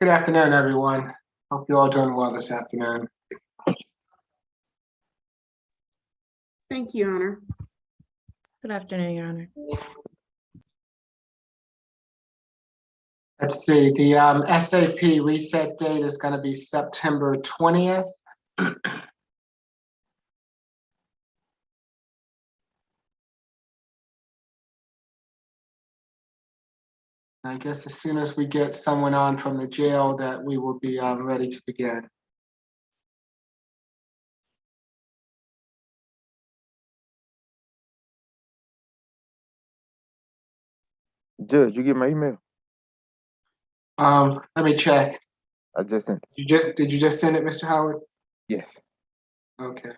Good afternoon, everyone. Hope you're all doing well this afternoon. Thank you, Your Honor. Good afternoon, Your Honor. Let's see, the SAP reset date is going to be September 20th. I guess as soon as we get someone on from the jail that we will be ready to begin. Judge, you get my email? Let me check. I just sent it. Did you just send it, Mr. Howard? Yes. Okay.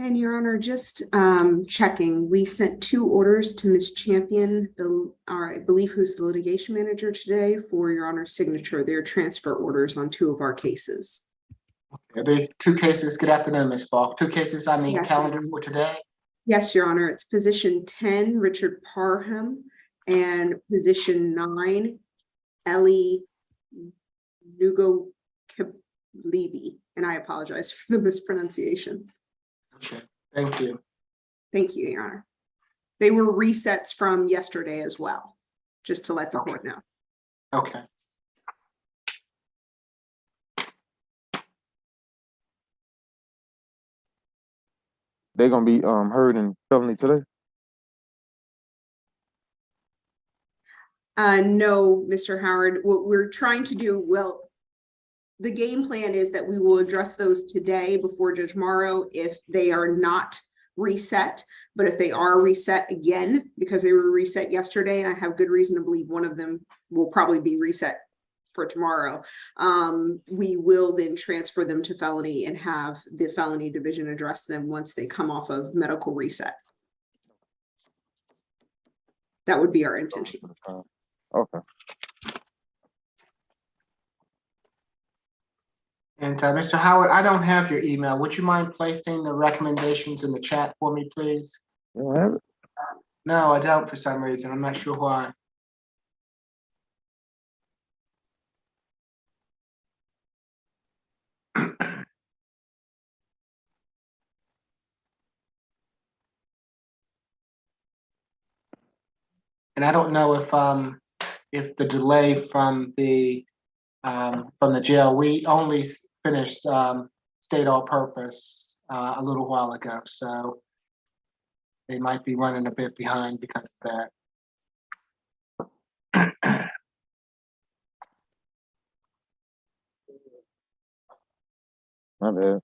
And Your Honor, just checking, we sent 2 orders to Ms. Champion, I believe who's the litigation manager today, for Your Honor's signature. They're transfer orders on 2 of our cases. The 2 cases, good afternoon, Ms. Falk. 2 cases on the Good calendar afternoon. for today. Yes, Your Honor, it's position 10, Richard Parham, and position 9, Ellie Nugo Levy. And I apologize for the mispronunciation. Okay, thank you. Thank you, Your Honor. They were resets from yesterday as well, just to let the court know. Okay. They're gonna be heard in felony today. No, Mr. Howard, what we're trying to do, well, the game plan is that we will address those today before Judge Morrow if they are not reset. But if they are reset again, because they were reset yesterday, and I have good reason to believe one of them will probably be reset for tomorrow, we will then transfer them to felony and have the felony division address them once they come off of medical reset. That would be our intention. Okay. And Mr. Howard, I don't have your email. Would you mind placing the recommendations in the chat for me, please? You don't have it? No, I don't for some reason. I'm not sure why. And I don't know if the delay from the jail, we only finished state all purpose a little while ago, so they might be running a bit behind because of that. My bad.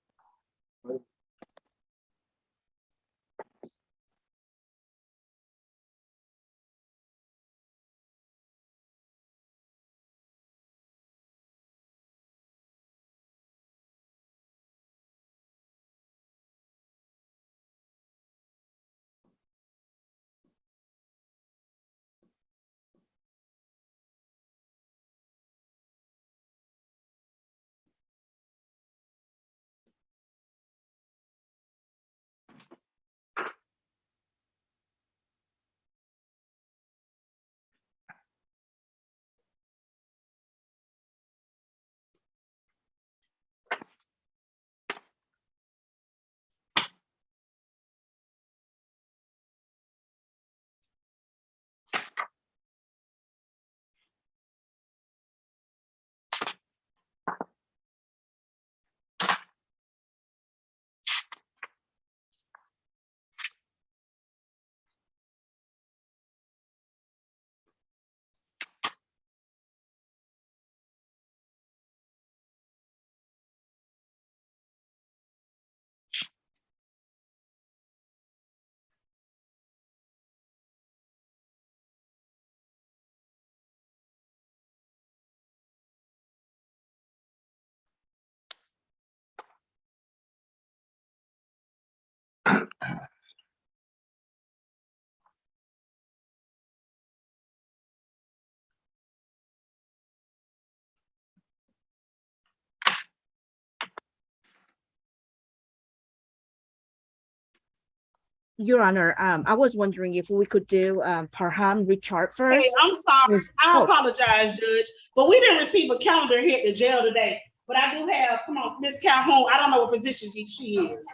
Your Honor, I was wondering if we could do Parham Richard Hey, first. I'm sorry. Yes. I Oh, apologize, Judge, but we didn't receive a calendar here at the jail today. But I do have, come on, Miss Calhoun. I don't know what position she is.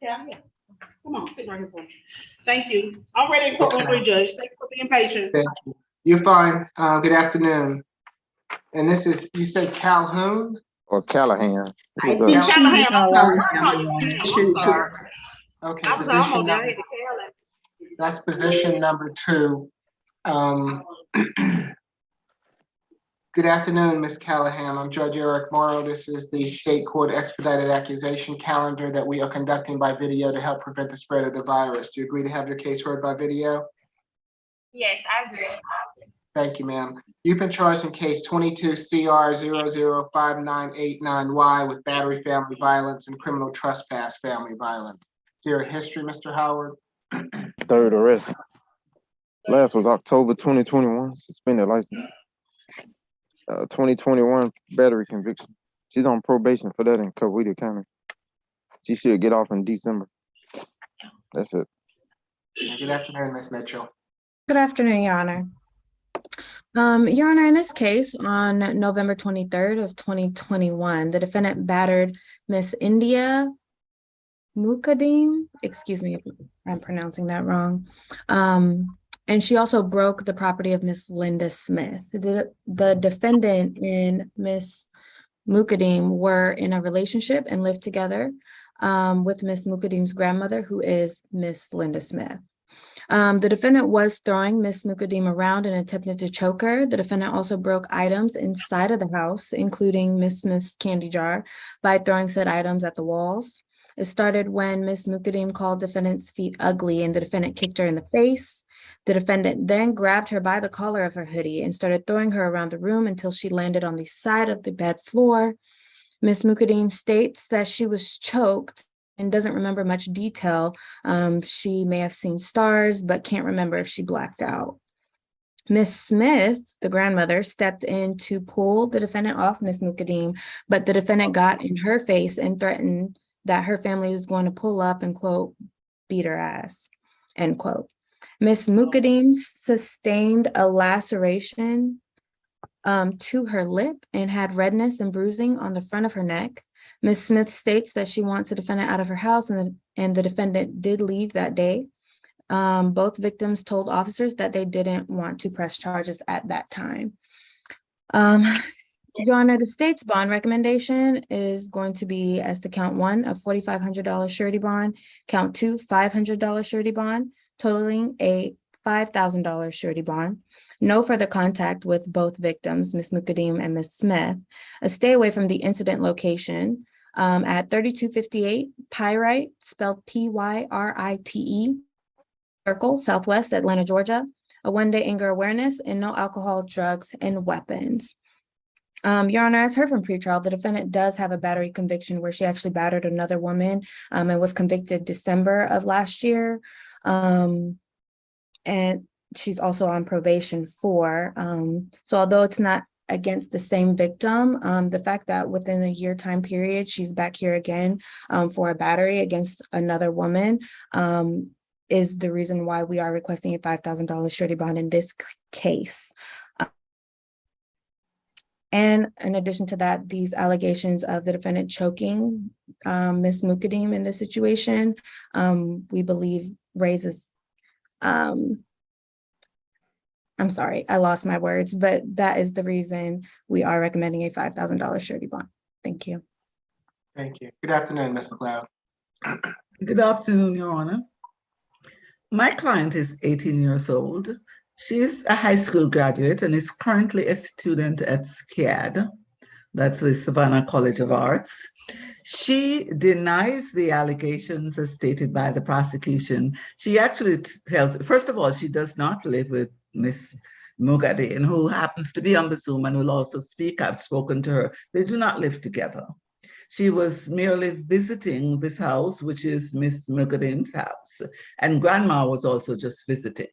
Yeah, yeah. Come on, sit right here for me. Thank you. I'm ready in courtroom 3, Judge. Thank you for being patient. Thank you. You're fine. Good afternoon. And this is, you said Calhoun? Or Callahan. I Who's think that? she Callahan, I'm sorry. Callahan, I call you Pam. I'm sorry. Okay, I was position almost there. I number, had to Callahan. that's position number 2. Good afternoon, Ms. Callahan. I'm Judge Eric Morrow. This is the State Court Expedited Accusation Calendar that we are conducting by video to help prevent the spread of the virus. Do you agree to have your case heard by video? Yes, I agree. Thank you, ma'am. You've been charged in case 22 CR 005989Y with battery family violence and criminal trespass family violence. Is there a history, Mr. Howard? Third arrest. Last was October 2021, suspended license. 2021 battery conviction. She's on probation for that in Coweta County. She should get off in December. That's it. Good afternoon, Ms. Mitchell. good afternoon, Your Honor. Your Honor, in this case, on November 23rd of 2021, the defendant battered Miss India Mukadim. Excuse me if I'm pronouncing that wrong. And she also broke the property of Miss Linda Smith. The defendant and Miss Mukadim were in a relationship and lived together with Miss Mukadim's grandmother, who is Miss Linda Smith. The defendant was throwing Miss Mukadim around and attempted to choke her. The defendant also broke items inside of the house, including Miss Smith's candy jar, by throwing said items at the walls. It started when Miss Mukadim called defendant's feet ugly and the defendant kicked her in the face. The defendant then grabbed her by the collar of her hoodie and started throwing her around the room until she landed on the side of the bed floor. Miss Mukadim states that she was choked and doesn't remember much detail. She may have seen stars, but can't remember if she blacked out. Miss Smith, the grandmother, stepped in to pull the defendant off Miss Mukadim, but the defendant got in her face and threatened that her family was going to pull up and, quote, beat her ass, end quote. Miss Mukadim sustained a laceration to her lip and had redness and bruising on the front of her neck. Miss Smith states that she wants the defendant out of her house, and the defendant did leave that day. Both victims told officers that they didn't want to press charges at that time. Your Honor, the state's bond recommendation is going to be as to count 1, a $4,500 surety bond, count 2, $500 surety bond, totaling a $5,000 surety bond. No further contact with both victims, Ms. Mukadim and Ms. Smith. A stay away from the incident location at 3258 Pyrite, spelled P-Y-R-I-T-E, Circle, Southwest Atlanta, Georgia. A one-day anger awareness and no alcohol, drugs, and weapons. Your Honor, as heard from pretrial, the defendant does have a battery conviction where she actually battered another woman and was convicted December of last year. And she's also on probation for. So although it's not against the same victim, the fact that within a year time period, she's back here again for a battery against another woman is the reason why we are requesting a $5,000 surety bond in this case. And in addition to that, these allegations of the defendant choking Ms. Mukadim in this situation, we believe raises, I'm sorry, I lost my words, but that is the reason we are recommending a $5,000 surety bond. Thank you. Thank you. Good afternoon, Ms. McLeod. Good afternoon, Your Honor. My client is 18 years old. She's a high school graduate and is currently a student at SCAD. That's the Savannah College of Arts. She denies the allegations as stated by the prosecution. She actually tells, first of all, she does not live with Miss Mukadim, who happens to be on the Zoom and will also speak. I've spoken to her. They do not live together. She was merely visiting this house, which is Miss Mugadin's house. And grandma was also just visiting.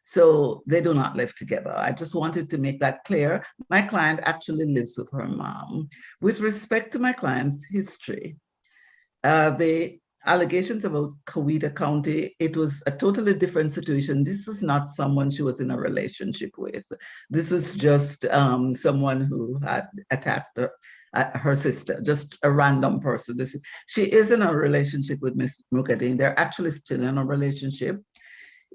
So they do not live together. I just wanted to make that clear. My client actually lives with her mom. With respect to my client's history, the allegations about Coweta County, it was a totally different situation. This was not someone she was in a relationship with. This was just someone who had attacked her sister, just a random person. She is in a relationship with Miss Mugadin. They're actually still in a relationship.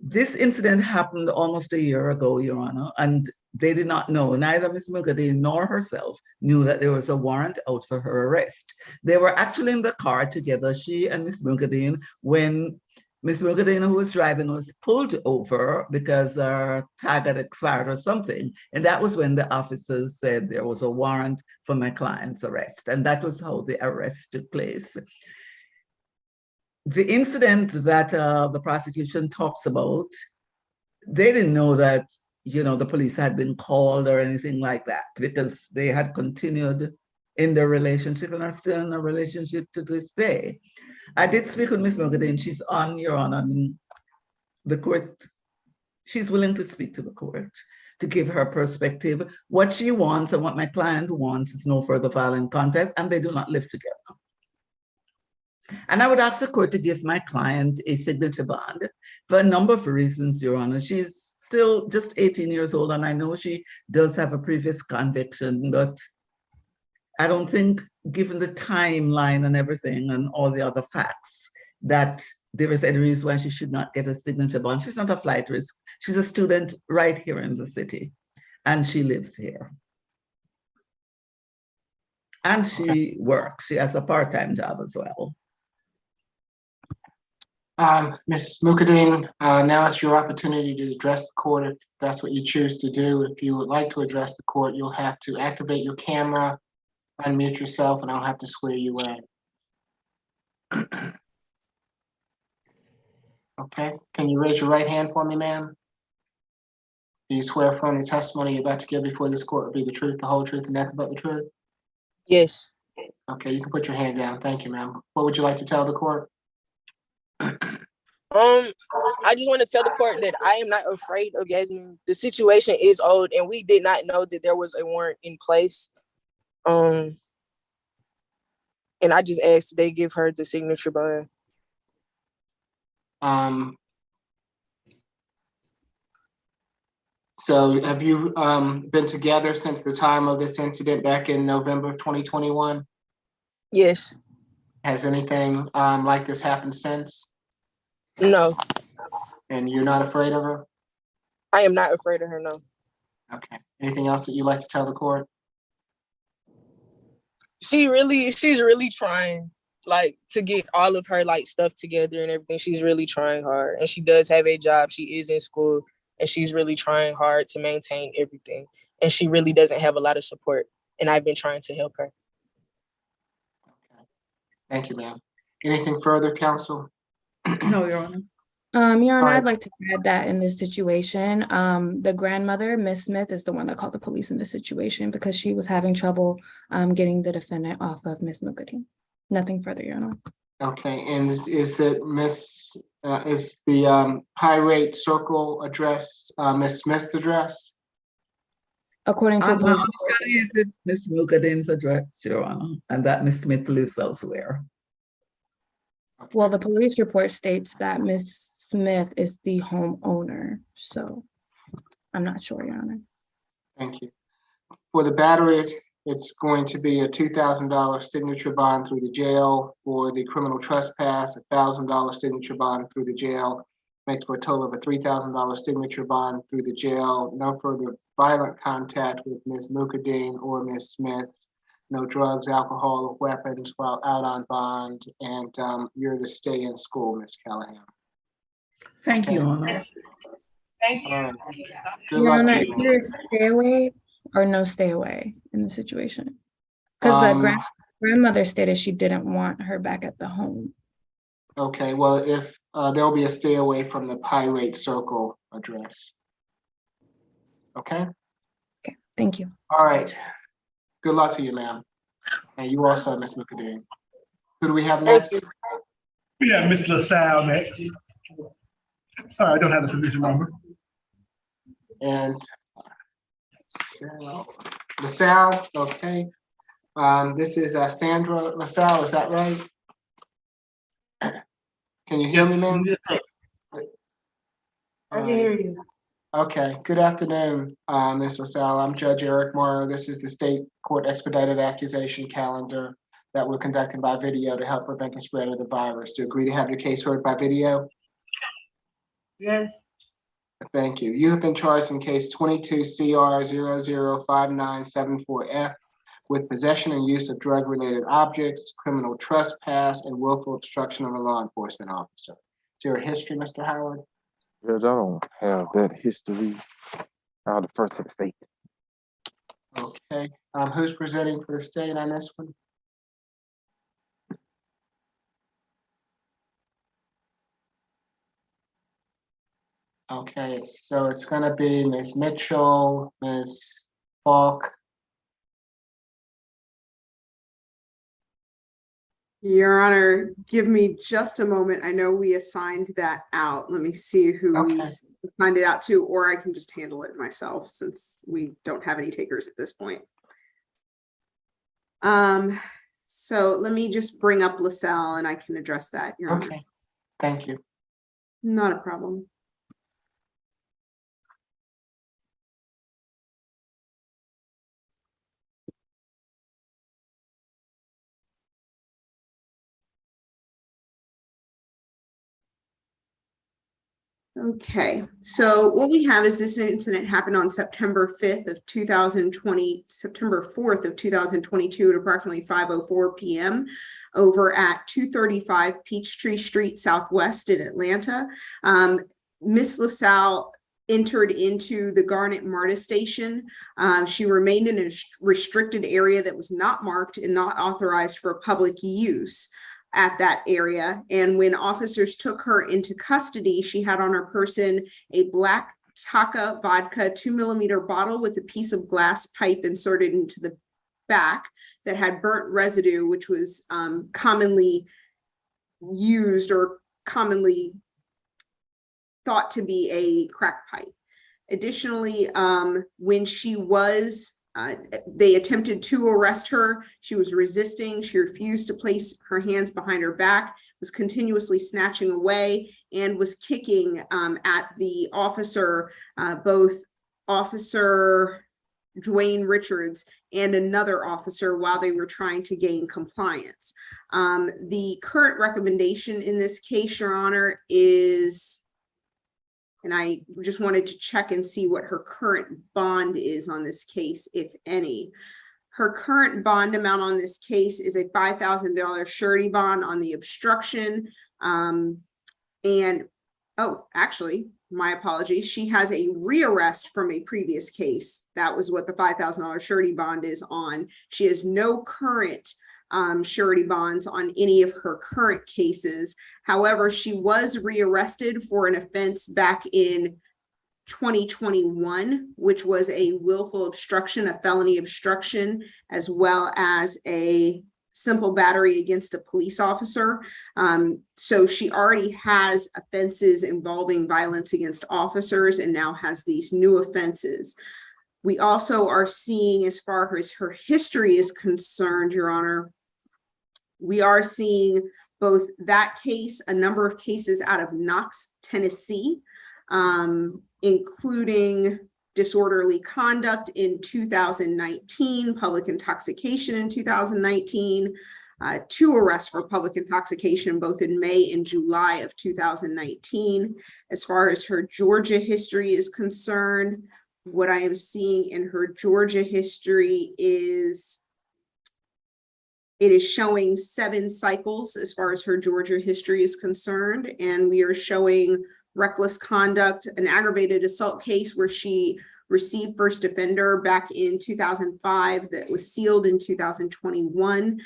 This incident happened almost a year ago, Your Honor, and they did not know, neither Miss Mugadin nor herself knew that there was a warrant out for her arrest. They were actually in the car together, she and Miss Mugadin, when Miss Mugadin, who was driving, was pulled over because her tag had expired or something. And that was when the officers said there was a warrant for my client's arrest. And that was how the arrest took place. The incident that the prosecution talks about, they didn't know that, you know, the police had been called or anything like that, because they had continued in their relationship and are still in a relationship to this day. I did speak with Ms. Mugadin. She's on, Your Honor, the court. She's willing to speak to the court to give her perspective. What she wants and what my client wants is no further violent contact, and they do not live together. And I would ask the court to give my client a signature bond for a number of reasons, Your Honor. She's still just 18 years old, and I know she does have a previous conviction, but I don't think, given the timeline and everything and all the other facts, that there is any reason why she should not get a signature bond. She's not a flight risk. She's a student right here in the city, and she lives here. And she works. She has a part-time job as well. Ms. Mugadin, now it's your opportunity to address the court if that's what you choose to do. If you would like to address the court, you'll have to activate your camera, unmute yourself, and I'll have to swear you in. Okay, can you raise your right hand for me, ma'am? Do you swear from the testimony you're about to give before this court will be the truth, the whole truth, and nothing but the truth? Yes. Okay, you can put your hand down. Thank you, ma'am. What would you like to tell the court? I just want to tell the court that I am not afraid of Yasmin. The situation is old, and we did not know that there was a warrant in place. And I just asked they give her the signature bond. So have you been together since the time of this incident back in November of 2021? Yes. Has anything like this happened since? No. And you're not afraid of her? I am not afraid of her, no. Okay. Anything else that you'd like to tell the court? She's really trying, like, to get all of her, like, stuff together and everything. She's really trying hard. And she does have a job. She is in school, and she's really trying hard to maintain everything. And she really doesn't have a lot of support. And I've been trying to help her. Okay. Thank you, ma'am. Anything further, counsel? No, Your Honor. Your Honor, Right. I'd like to add that in this situation, the grandmother, Miss Smith, is the one that called the police in this situation because she was having trouble getting the defendant off of Miss Mugadin. Nothing further, Your Honor. Okay, and is it Miss, is the Pirate Circle address Miss Smith's address? According to police, It's Miss Mugadin's address, Your Honor, and that Miss Smith lives elsewhere. well, the police report states that Miss Smith is the homeowner, so I'm not sure, Your Honor. Thank you. For the batteries, it's going to be a $2,000 signature bond through the jail. For the criminal trespass, a $1,000 signature bond through the jail. Makes for a total of a $3,000 signature bond through the jail. No further violent contact with Ms. Mugadin or Ms. Smith. No drugs, alcohol, or weapons while out on bond. And you're to stay in school, Ms. Callahan. Thank you, Your Honor. Thank you. All right. Good Your luck Honor, to is you. there a stay away or no stay away in the situation? Because the grandmother stated she didn't want her back at the home. Okay, well, if there'll be a stay away from the Pirate Circle address. Okay, Okay, thank you. all right. Good luck to you, ma'am. And you also, Ms. McAdoo. Who do we have Thank next? you. We have Ms. LaSalle next. Sorry, I don't have the position number. And LaSalle, okay. This is Sandra LaSalle, is that right? Can you hear me, ma'am? I can hear you. Okay, good afternoon, Ms. LaSalle. I'm Judge Eric Morrow. This is the state court expedited accusation calendar that we're conducting by video to help prevent the spread of the virus. Do you agree to have your case heard by video? Yes. Thank you. You have been charged in case 22 CR 005974F with possession and use of drug-related objects, criminal trespass, and willful obstruction of a law enforcement officer. Is there a history, Mr. Howard? Judge, I don't have that history. I'll defer to the state. Okay. Who's presenting for the state on this one? Okay, so it's gonna be Ms. Mitchell, Ms. Falk. Your Honor, give me just a moment. I know we assigned that out. Let me see who we Okay. assigned it out to, or I can just handle it myself since we don't have any takers at this point. So let me just bring up LaSalle and I can address that, Your Honor. Okay, thank you. Not a problem. Okay, so what we have is this incident happened on September 5th of 2020, September 4th of 2022 at approximately 5:04 p.m. over at 235 Peachtree Street Southwest in Atlanta. Miss LaSalle entered into the Garnet MARTA station. She remained in a restricted area that was not marked and not authorized for public use at that area. And when officers took her into custody, she had on her person a black Taka vodka 2mm bottle with a piece of glass pipe inserted into the back that had burnt residue, which was commonly used or commonly thought to be a crack pipe. Additionally, when she was they attempted to arrest her. She was resisting. She refused to place her hands behind her back, was continuously snatching away, and was kicking at the officer, both Officer Dwayne Richards and another officer while they were trying to gain compliance. The current recommendation in this case, Your Honor, is, and I just wanted to check and see what her current bond is on this case, if any. Her current bond amount on this case is a $5,000 surety bond on the obstruction. Actually, my apologies. She has a rearrest from a previous case. That was what the $5,000 surety bond is on. She has no current surety bonds on any of her current cases. However, she was rearrested for an offense back in 2021, which was a willful obstruction, a felony obstruction, as well as a simple battery against a police officer. So she already has offenses involving violence against officers and now has these new offenses. We also are seeing, as far as her history is concerned, Your Honor, we are seeing both that case, a number of cases out of Knox, Tennessee, including disorderly conduct in 2019, public intoxication in 2019, 2 arrests for public intoxication both in May and July of 2019. As far as her Georgia history is concerned, what I am seeing in her Georgia history is it is showing 7 cycles as far as her Georgia history is concerned. And we are showing reckless conduct, an aggravated assault case where she received first offender back in 2005 that was sealed in 2021.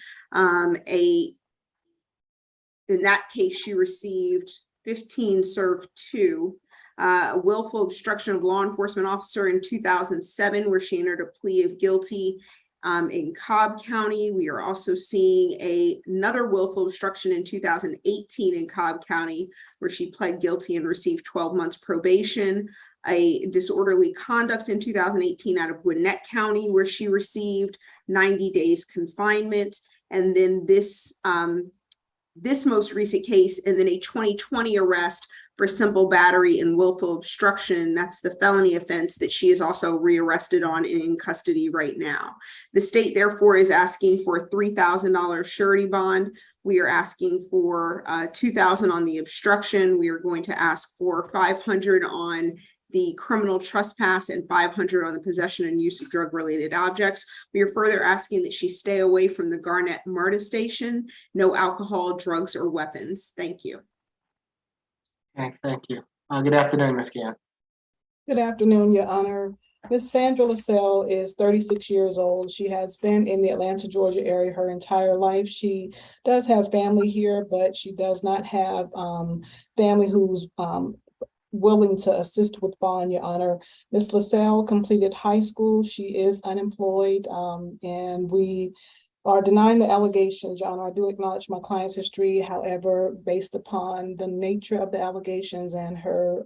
In that case, she received 15, served 2. A willful obstruction of law enforcement officer in 2007, where she entered a plea of guilty In Cobb County, we are also seeing another willful obstruction in 2018 in Cobb County, where she pled guilty and received 12 months probation. A disorderly conduct in 2018 out of Gwinnett County, where she received 90 days confinement. And then this most recent case, and then a 2020 arrest for simple battery and willful obstruction. That's the felony offense that she is also rearrested on and in custody right now. The state therefore is asking for a $3,000 surety bond. We are asking for $2,000 on the obstruction. We are going to ask for $500 on the criminal trespass and $500 on the possession and use of drug-related objects. We are further asking that she stay away from the Garnett MARTA station, no alcohol, drugs, or weapons. Thank you. Okay, thank you. Good afternoon, Ms. Gann. Good afternoon, Your Honor. Ms. Sandra Lasalle is 36 years old. She has been in the Atlanta, Georgia area her entire life. She does have family here, but she does not have family who's willing to assist with bond, Your Honor. Ms. Lasalle completed high school. She is unemployed, and we are denying the allegations, Your Honor. I do acknowledge my client's history. However, based upon the nature of the allegations and her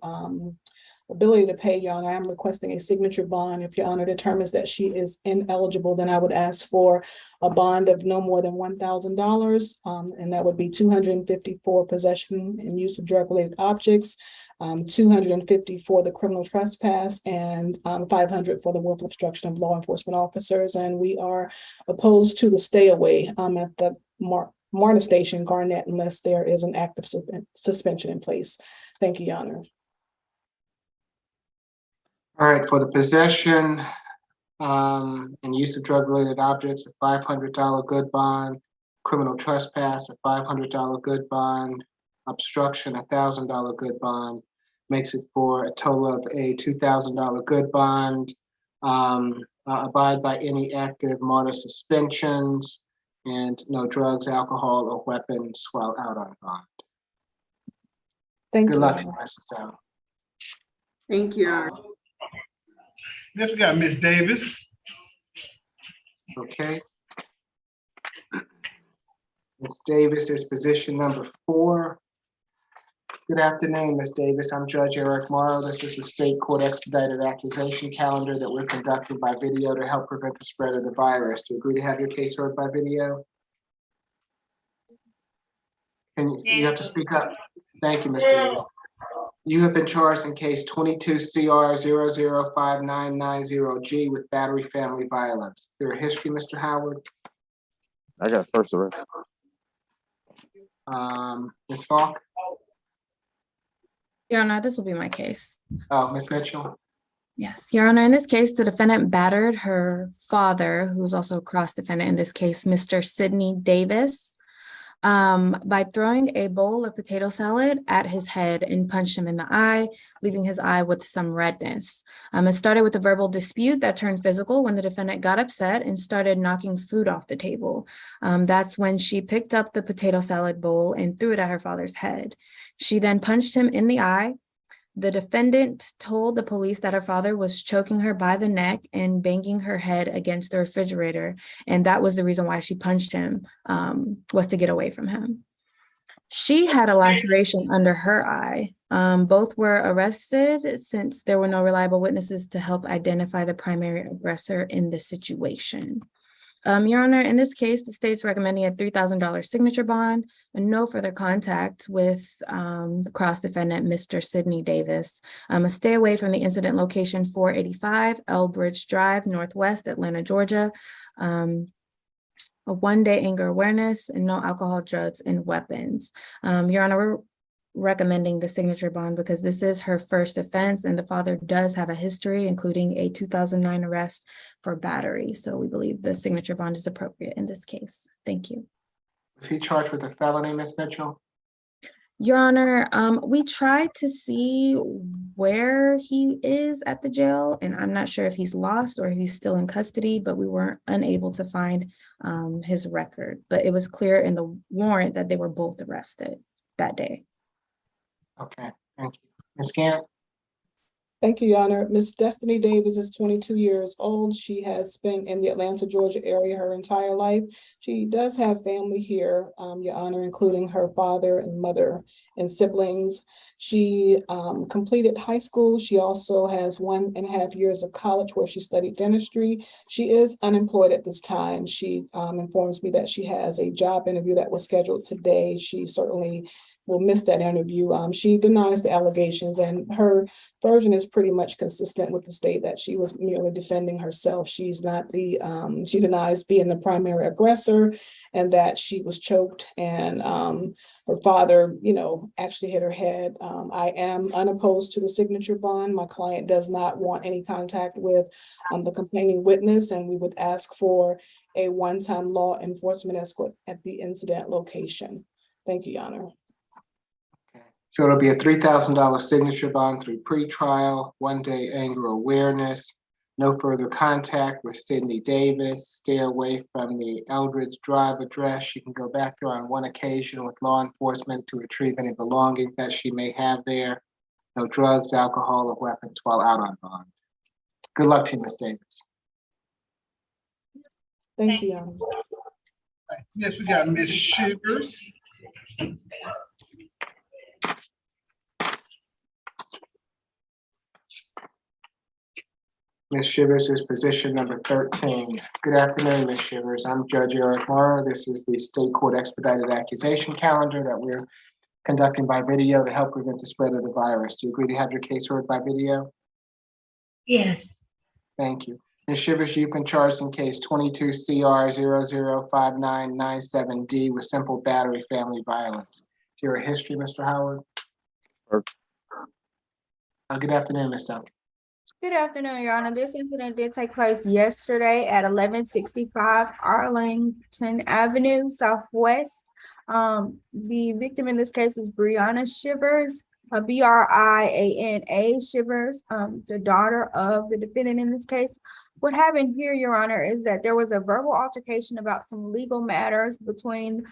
ability to pay, Your Honor, I'm requesting a signature bond. If Your Honor determines that she is ineligible, then I would ask for a bond of no more than $1,000, and that would be $250 for possession and use of drug-related objects, $250 for the criminal trespass, and $500 for the willful obstruction of law enforcement officers. And we are opposed to the stay away at the MARTA station, Garnett, unless there is an active suspension in place. Thank you, Your Honor. All right, for the possession and use of drug-related objects, a $500 good bond, criminal trespass, a $500 good bond, obstruction, a $1,000 good bond, makes it for a total of a $2,000 good bond. Abide by any active MARTA suspensions, and no drugs, alcohol, or weapons while out on bond. Thank Good you. luck to you, Ms. Lasalle. Thank you, Your Honor. Next, we got Ms. Davis. Okay. Ms. Davis is position number 4. Good afternoon, Ms. Davis. I'm Judge Eric Morrow. This is the state court expedited accusation calendar that we're conducting by video to help prevent the spread of the virus. Do you agree to have your case heard by video? And you have to speak up. Thank you, Ms. Davis. You have been charged in case 22 CR 005990G with battery family violence. Is there a history, Mr. Howard? I got first arrest. Ms. Falk? Your Honor, this will be my case. Oh, Ms. Mitchell? Yes, Your Honor, in this case, the defendant battered her father, who's also a cross-defendant in this case, Mr. Sidney Davis, by throwing a bowl of potato salad at his head and punched him in the eye, leaving his eye with some redness. It started with a verbal dispute that turned physical when the defendant got upset and started knocking food off the table. That's when she picked up the potato salad bowl and threw it at her father's head. She then punched him in the eye. The defendant told the police that her father was choking her by the neck and banging her head against the refrigerator. And that was the reason why she punched him, was to get away from him. She had a laceration under her eye. Both were arrested since there were no reliable witnesses to help identify the primary aggressor in the situation. Your Honor, in this case, the state's recommending a $3,000 signature bond and no further contact with the cross-defendant, Mr. Sidney Davis. A stay away from the incident location 485 Elbridge Drive, Northwest, Atlanta, Georgia. A one-day anger awareness and no alcohol, drugs, and weapons. Your Honor, we're recommending the signature bond because this is her first offense and the father does have a history, including a 2009 arrest for battery. So we believe the signature bond is appropriate in this case. Thank you. Was he charged with a felony, Ms. Mitchell? Your Honor, we tried to see where he is at the jail, and I'm not sure if he's lost or if he's still in custody, but we weren't unable to find his record. But it was clear in the warrant that they were both arrested that day. Okay, thank you. Ms. Gant? Thank you, Your Honor. Miss Destiny Davis is 22 years old. She has been in the Atlanta, Georgia area her entire life. She does have family here, Your Honor, including her father and mother and siblings. She completed high school. She also has 1.5 years of college where she studied dentistry. She is unemployed at this time. She informs me that she has a job interview that was scheduled today. She certainly will miss that interview. She denies the allegations, and her version is pretty much consistent with the state that she was merely defending herself. She's not the, she denies being the primary aggressor, and that she was choked and her father, actually hit her head. I am unopposed to the signature bond. My client does not want any contact with the complaining witness, and we would ask for a one-time law enforcement escort at the incident location. Thank you, Your Honor. So it'll be a $3,000 signature bond through pretrial, 1-day anger awareness, no further contact with Sydney Davis, stay away from the Eldridge Drive address. She can go back there on one occasion with law enforcement to retrieve any belongings that she may have there. No drugs, alcohol, or weapons while out on bond. Good luck to you, Ms. Davis. Thank you, Your Honor. Yes, we got Ms. Shivers. Ms. Shivers is position number 13. Good afternoon, Ms. Shivers. I'm Judge Eric Morrow. This is the state court expedited accusation calendar that we're conducting by video to help prevent the spread of the virus. Do you agree to have your case heard by video? Yes. Thank you. Ms. Shivers, you've been charged in case 22 CR 005997D with simple battery family violence. Is there a history, Mr. Howard? Good afternoon, Ms. Duncan. Good afternoon, Your Honor. This incident did take place yesterday at 1165 Arlington Avenue Southwest. The victim in this case is Brianna Shivers, Briana Shivers, the daughter of the defendant in this case. What happened here, Your Honor, is that there was a verbal altercation about some legal matters between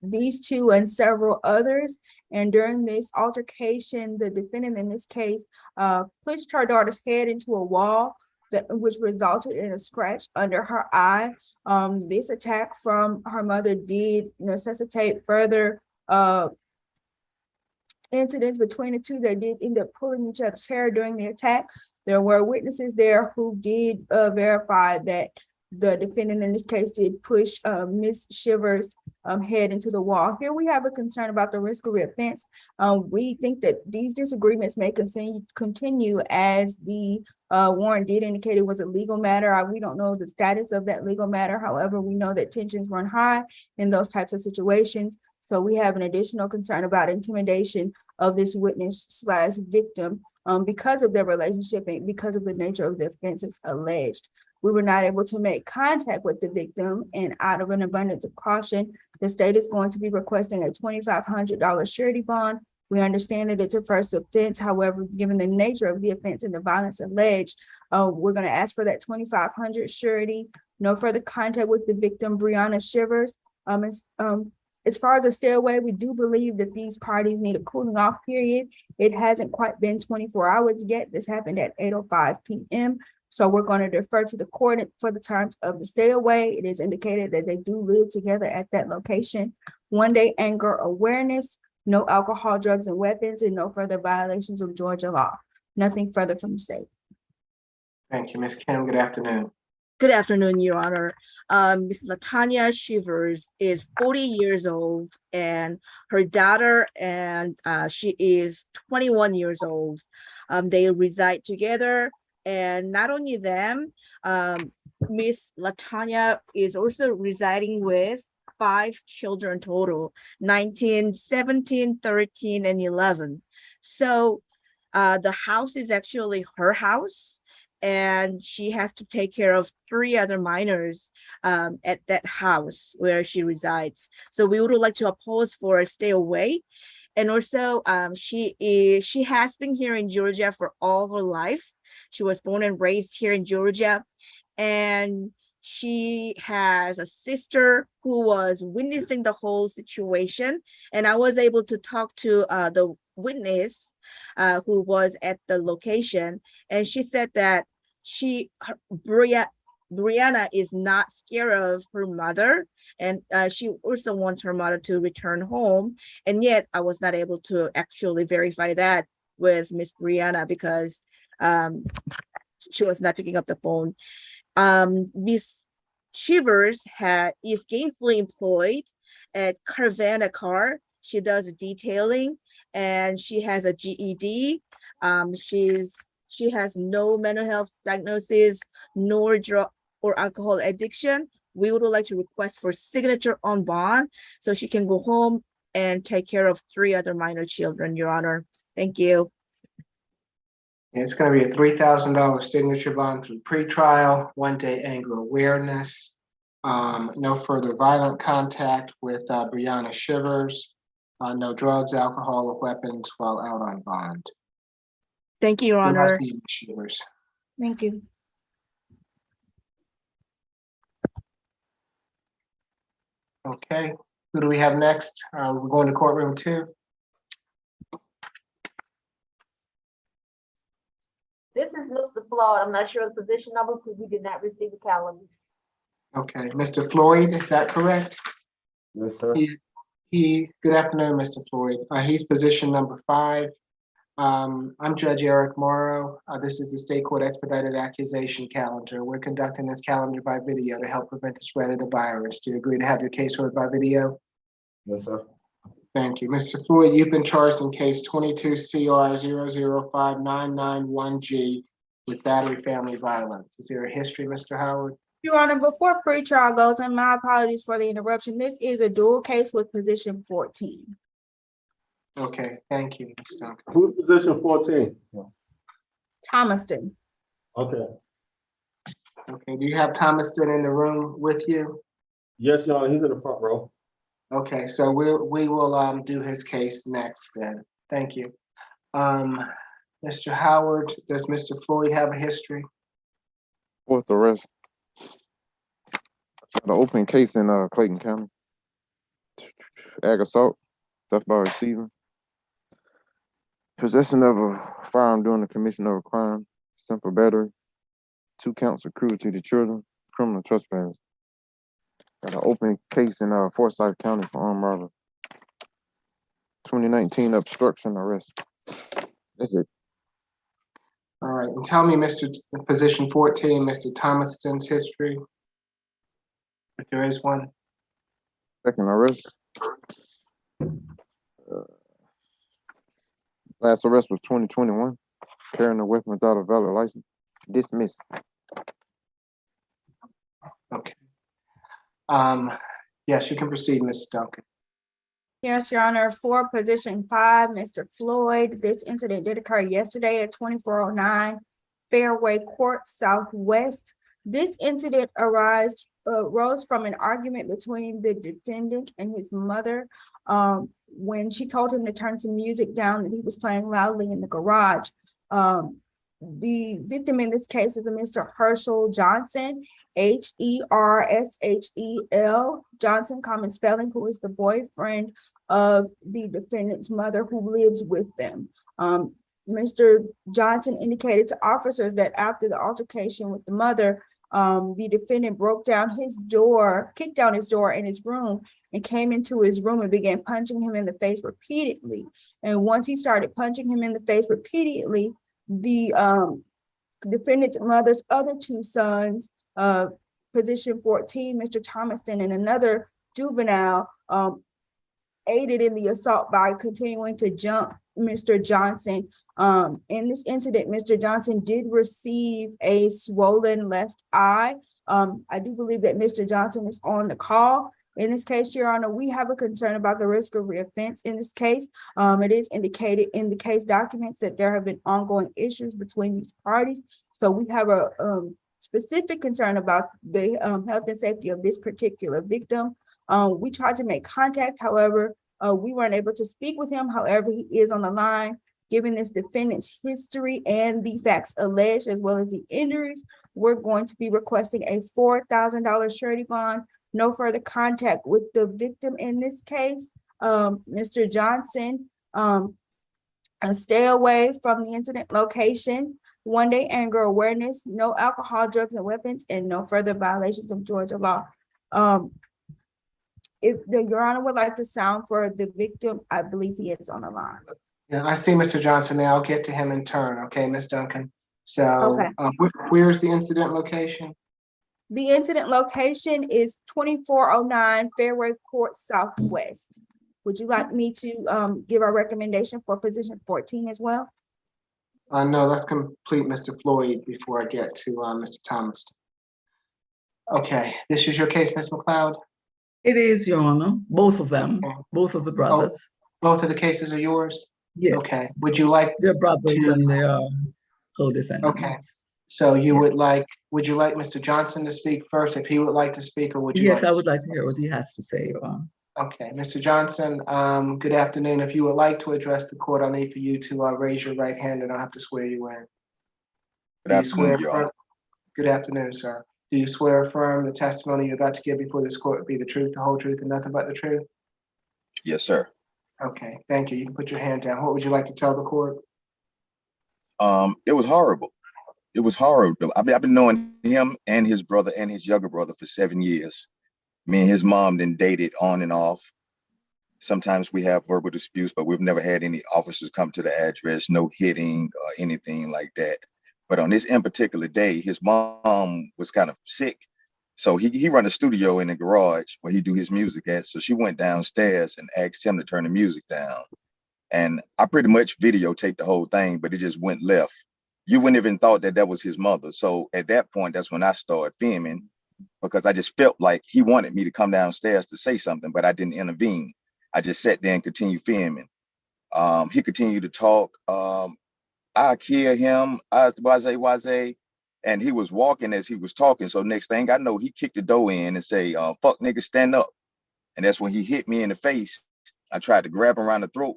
these two and several others. And during this altercation, the defendant in this case pushed her daughter's head into a wall, which resulted in a scratch under her eye. This attack from her mother did necessitate further incidents between the two. They did end up pulling each other's hair during the attack. There were witnesses there who did verify that the defendant in this case did push Ms. Shivers' head into the wall. Here we have a concern about the risk of reoffense. We think that these disagreements may continue as the warrant did indicate it was a legal matter. We don't know the status of that legal matter. However, we know that tensions run high in those types of situations. So we have an additional concern about intimidation of this witness/victim because of their relationship and because of the nature of the offenses alleged. We were not able to make contact with the victim, and out of an abundance of caution, the state is going to be requesting a $2,500 surety bond. We understand that it's a first offense. However, given the nature of the offense and the violence alleged, we're going to ask for that $2,500 surety. No further contact with the victim, Brianna Shivers. As far as a stay away, we do believe that these parties need a cooling off period. It hasn't quite been 24 hours yet. This happened at 8:05 p.m. So we're going to defer to the court for the terms of the stay away. It is indicated that they do live together at that location. 1-day anger awareness, no alcohol, drugs, and weapons, and no further violations of Georgia law. Nothing further from the state. Thank you, Ms. Kim. Good afternoon. Good afternoon, Your Honor. Ms. Latanya Shivers is 40 years old, and her daughter, and she is 21 years old. They reside together, and not only them, Ms. Latanya is also residing with 5 children total, 19, 17, 13, and 11. So the house is actually her house, and she has to take care of 3 other minors at that house where she resides. So we would like to oppose for a stay away. And also she has been here in Georgia for all her life. She was born and raised here in Georgia, and she has a sister who was witnessing the whole situation, and I was able to talk to the witness who was at the location, and she said that Brianna is not scared of her mother, and she also wants her mother to return home. And yet I was not able to actually verify that with Miss Brianna because she was not picking up the phone. Miss Shivers is gainfully employed at Carvana Car. She does detailing and she has a GED. She has no mental health diagnosis, nor drug or alcohol addiction. We would like to request for signature on bond so she can go home and take care of 3 other minor children, Your Honor. Thank you. It's going to be a $3,000 signature bond through pretrial, 1-day anger awareness, no further violent contact with Brianna Shivers, no drugs, alcohol, or weapons while out on bond. Thank you, Your Good luck Honor. to you, Ms. Shivers. Thank you. Okay, who do we have next? We're going to courtroom 2. This is Mr. Floyd. I'm not sure of the position number because we did not receive a calendar. Okay, Mr. Floyd, is that correct? Yes, sir. Good afternoon, Mr. Floyd. He's position number 5. I'm Judge Eric Morrow. This is the state court expedited accusation calendar. We're conducting this calendar by video to help prevent the spread of the virus. Do you agree to have your case heard by video? Yes, sir. Thank you. Mr. Floyd, you've been charged in case 22 CR 005991G with battery family violence. Is there a history, Mr. Howard? Your Honor, before pretrial goes, and my apologies for the interruption, this is a dual case with position 14. Okay, thank you, Ms. Duncan. Who's position 14? Thomaston. Okay. Okay, do you have Thomaston in the room with you? Yes, Your Honor, he's in the front row. Okay, so we will do his case next then. Thank you. Mr. Howard, does Mr. Floyd have a history? 4th arrest. Got an open case in Clayton County. Ag assault, theft by receiving. Possession of a firearm during the commission of a crime, simple battery, 2 counts of cruelty to children, criminal trespass. Got an open case in Forsyth County for armed robbery. 2019 obstruction arrest. That's it. All right, and tell me, position 14, Mr. Thomaston's history, if there is one. 2nd arrest. Last arrest was 2021. Carrying a weapon without a valid license. Dismissed. Okay. Yes, you can proceed, Ms. Duncan. Yes, Your Honor, for position 5, Mr. Floyd, this incident did occur yesterday at 2409 Fairway Court Southwest. This incident rose from an argument between the defendant and his mother when she told him to turn some music down that he was playing loudly in the garage. The victim in this case is a Mr. Herschel Johnson, Hershel Johnson, common spelling, who is the boyfriend of the defendant's mother who lives with them. Mr. Johnson indicated to officers that after the altercation with the mother, the defendant kicked down his door in his room and came into his room and began punching him in the face repeatedly. And once he started punching him in the face repeatedly, the defendant's mother's other 2 sons, position 14, Mr. Thomaston, and another juvenile, aided in the assault by continuing to jump Mr. Johnson. In this incident, Mr. Johnson did receive a swollen left eye. I do believe that Mr. Johnson is on the call. In this case, Your Honor, we have a concern about the risk of reoffense in this case. It is indicated in the case documents that there have been ongoing issues between these parties. So we have a specific concern about the health and safety of this particular victim. We tried to make contact, however, we weren't able to speak with him. However, he is on the line. Given this defendant's history and the facts alleged, as well as the injuries, we're going to be requesting a $4,000 surety bond. No further contact with the victim in this case. Mr. Johnson, stay away from the incident location, 1-day anger awareness, no alcohol, drugs, and weapons, and no further violations of Georgia law. If Your Honor would like to sound for the victim, I believe he is on the line. Yeah, I see Mr. Johnson now. I'll get to him in turn. Okay, Ms. Duncan. So Okay. Where's the incident location? The incident location is 2409 Fairway Court Southwest. Would you like me to give our recommendation for position 14 as well? No, let's complete Mr. Floyd before I get to Mr. Thomaston. Okay, this is your case, Ms. McLeod? It is, Your Honor, both of them, Okay. both of the brothers. Both of the cases are yours? Yes. Okay, would you like They're brothers to- and they are co-defendants. Okay. So you Yes. would you like Mr. Johnson to speak first, if he would like to speak, or would you? Yes, like I to would like to speak hear what first? he has to say, Your Honor. Okay, Mr. Johnson, good afternoon. If you would like to address the court, I'll need for you to raise your right hand and I'll have to swear you in. Good Do you afternoon, swear Your affirm- Honor. Good afternoon, sir. Do you swear affirm the testimony you're about to give before this court be the truth, the whole truth, and nothing but the truth? Yes, sir. Okay, thank you. You can put your hand down. What would you like to tell the court? It was horrible. It was horrible. I've been knowing him and his brother and his younger brother for 7 years. Me and his mom then dated on and off. Sometimes we have verbal disputes, but we've never had any officers come to the address, no hitting or anything like that. But on this in particular day, his mom was kind of sick. So he run a studio in the garage where he do his music at. So she went downstairs and asked him to turn the music down. And I pretty much videotaped the whole thing, but it just went left. You wouldn't even thought that that was his mother. So at that point, that's when I started filming, because I just felt like he wanted me to come downstairs to say something, but I didn't intervene. I just sat there and continued filming. He continued to talk. I kill him, waze. And he was walking as he was talking. So next thing I know, he kicked the door in and say, fuck nigga, stand up. And that's when he hit me in the face. I tried to grab him around the throat.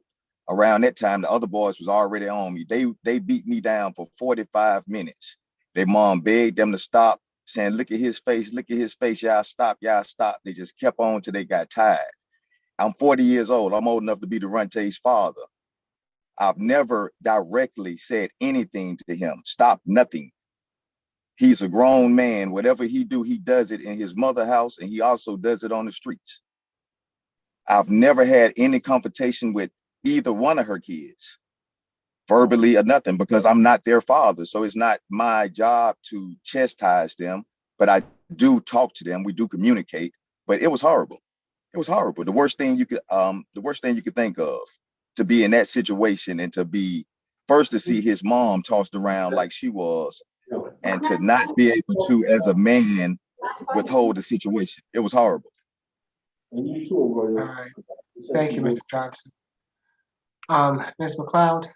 Around that time, the other boys was already on me. They beat me down for 45 minutes. Their mom begged them to stop, saying, look at his face, y'all stop. They just kept on till they got tired. I'm 40 years old. I'm old enough to be Deronte's father. I've never directly said anything to him. Stop nothing. He's a grown man. Whatever he do, he does it in his mother's house, and he also does it on the streets. I've never had any confrontation with either one of her kids, verbally or nothing, because I'm not their father. So it's not my job to chastise them, but I do talk to them. We do communicate, but it was horrible. It was horrible. The worst thing you could think of, to be in that situation and to be first to see his mom tossed around like she was, and to not be able to, as a man, withhold the situation. It was horrible. All right. Thank you, Mr. Johnson. Ms. McLeod?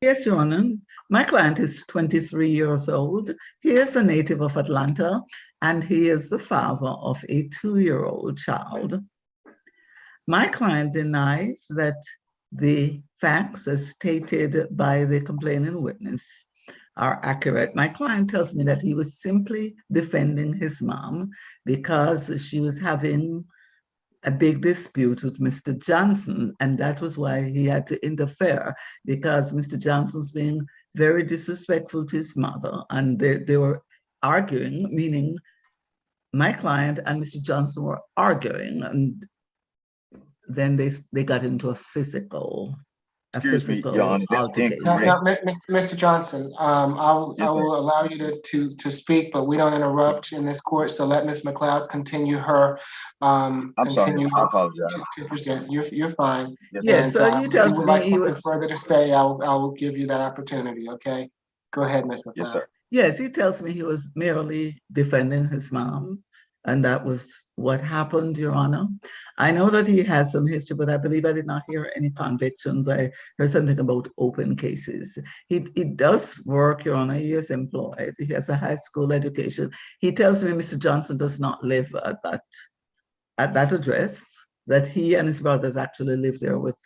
Yes, Your Honor. My client is 23 years old. He is a native of Atlanta, and he is the father of a 2-year-old child. My client denies that the facts as stated by the complaining witness are accurate. My client tells me that he was simply defending his mom because she was having a big dispute with Mr. Johnson, and that was why he had to interfere, because Mr. Johnson was being very disrespectful to his mother, and they were arguing, meaning my client and Mr. Johnson were arguing, and then they got into a physical Excuse me, Your Honor, that's altercation. incorrect. Mr. Johnson, I Yes, sir. will allow you to speak, but we don't interrupt in this court, so let Ms. McLeod continue her, I'm sorry, I apologize. to present. You're fine. Yes, Yes, sir. so he If tells you would me like he something was, further to say, I will give you that opportunity, okay? Go ahead, Ms. McLeod. Yes, sir. yes, he tells me he was merely defending his mom, and that was what happened, Your Honor. I know that he has some history, but I believe I did not hear any convictions. I heard something about open cases. He does work, Your Honor. He is employed. He has a high school education. He tells me Mr. Johnson does not live at that address, that he and his brothers actually live there with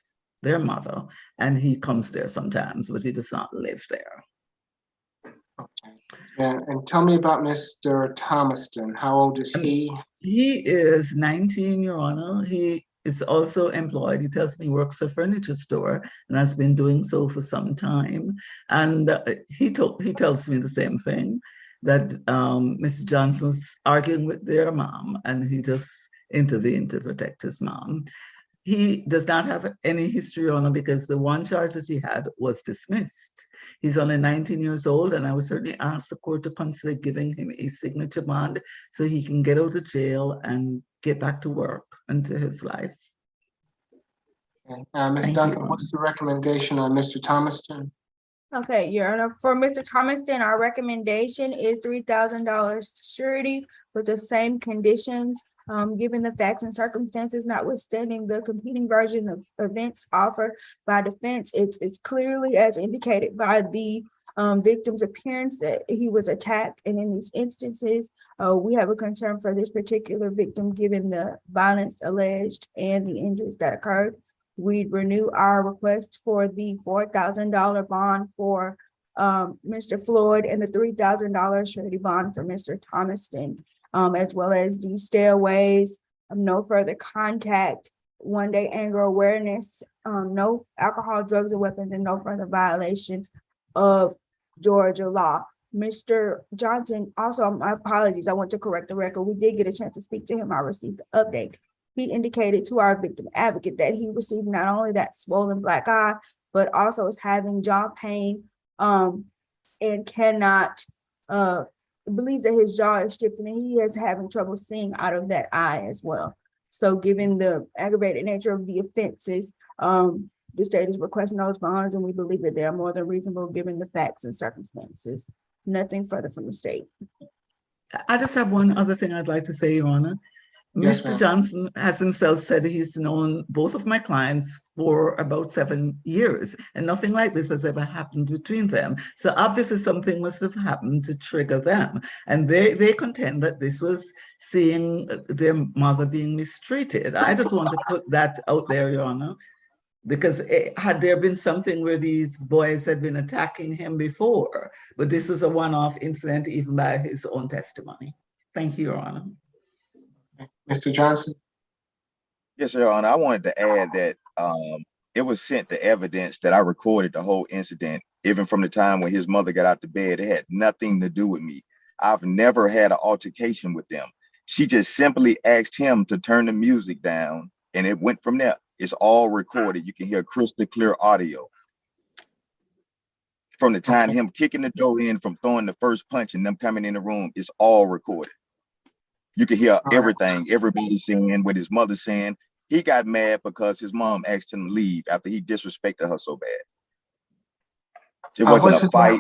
their mother, and he comes there sometimes, but he does not live there. Okay. And tell me about Mr. Thomaston. How old is he? He is 19, Your Honor. He is also employed. He tells me he works for a furniture store and has been doing so for some time. And he tells me the same thing, that Mr. Johnson's arguing with their mom, and he just intervened to protect his mom. He does not have any history on him because the one charge that he had was dismissed. He's only 19 years old, and I would certainly ask the court to consider giving him a signature bond so he can get out of jail and get back to work and to his life. Okay. Ms. Thank Duncan, you. what's the recommendation on Mr. Thomaston? Okay, Your Honor, for Mr. Thomaston, our recommendation is $3,000 surety with the same conditions. Given the facts and circumstances, notwithstanding the competing version of events offered by defense, it's clearly as indicated by the victim's appearance that he was attacked. And in these instances, we have a concern for this particular victim, given the violence alleged and the injuries that occurred. We'd renew our request for the $4,000 bond for Mr. Floyd and the $3,000 surety bond for Mr. Thomaston, as well as the stairways, no further contact, 1-day anger awareness, no alcohol, drugs, or weapons, and no further violations of Georgia law. Mr. Johnson, also, my apologies, I want to correct the record. We did get a chance to speak to him. I received the update. He indicated to our victim advocate that he received not only that swollen black eye, but also is having jaw pain, and cannot, believes that his jaw is shifting, and he is having trouble seeing out of that eye as well. So given the aggravated nature of the offenses, the state is requesting those bonds, and we believe that they are more than reasonable given the facts and circumstances. Nothing further from the state. I just have one other thing I'd like to say, Your Honor. Yes, Mr. ma'am. Johnson has himself said he's known both of my clients for about 7 years, and nothing like this has ever happened between them. So obviously something must have happened to trigger them. And they contend that this was seeing their mother being mistreated. I just want to put that out there, Your Honor, because had there been something where these boys had been attacking him before, but this is a one-off incident even by his own testimony. Thank you, Your Honor. Mr. Johnson? Yes, Your Honor. I wanted to add that it was sent the evidence that I recorded the whole incident, even from the time when his mother got out the bed. It had nothing to do with me. I've never had an altercation with them. She just simply asked him to turn the music down, and it went from there. It's all recorded. You can hear crystal clear audio. From the time him kicking the door in, from throwing the first punch and them coming in the room, it's all recorded. You can hear everything, everybody saying, what his mother saying. He got mad because his mom asked him to leave after he disrespected her so bad. It wasn't a fight.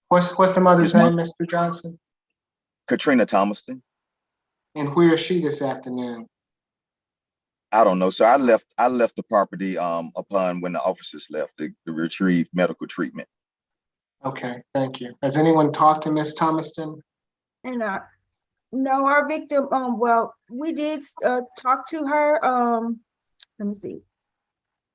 What's the mother's name, Mr. Johnson? Katrina Thomaston. And where is she this afternoon? I don't know. So I left the property upon when the officers left to retrieve medical treatment. Okay, thank you. Has anyone talked to Ms. Thomaston? And no, our victim, well, we did talk to her. Let me see.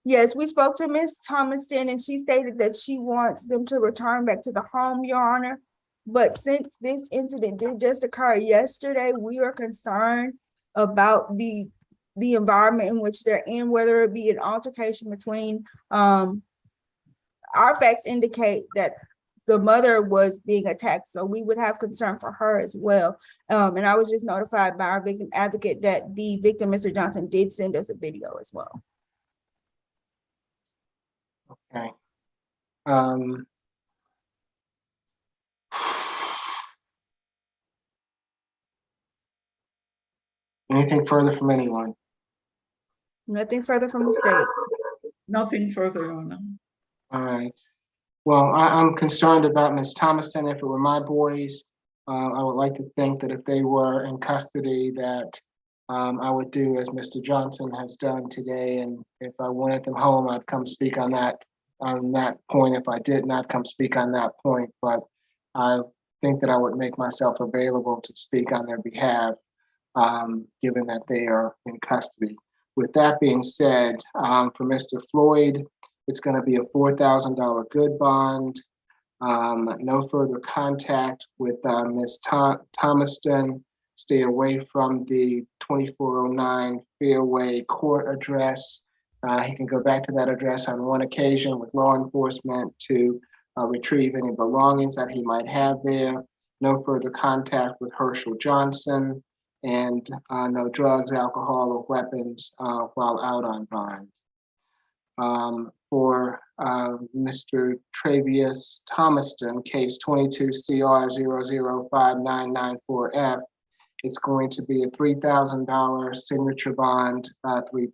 Yes, we spoke to Ms. Thomaston, and she stated that she wants them to return back to the home, Your Honor. But since this incident did just occur yesterday, we are concerned about the environment in which they're in, whether it be an altercation between, our facts indicate that the mother was being attacked, so we would have concern for her as well. And I was just notified by our victim advocate that the victim, Mr. Johnson, did send us a video as well. Okay. Anything further from anyone? Nothing further from the state. Nothing further, Your Honor. All right. Well, I'm concerned about Ms. Thomaston. If it were my boys, I would like to think that if they were in custody, that I would do as Mr. Johnson has done today. And if I wanted them home, I'd come speak on that point. If I did not come speak on that point, but I think that I would make myself available to speak on their behalf, given that they are in custody. With that being said, for Mr. Floyd, it's going to be a $4,000 good bond. No further contact with Ms. Thomaston. Stay away from the 2409 Fairway Court address. He can go back to that address on one occasion with law enforcement to retrieve any belongings that he might have there. No further contact with Herschel Johnson, and no drugs, alcohol, or weapons while out on bond. For Mr. Travius Thomaston, case 22 CR 005994F, it's going to be a $3,000 signature bond through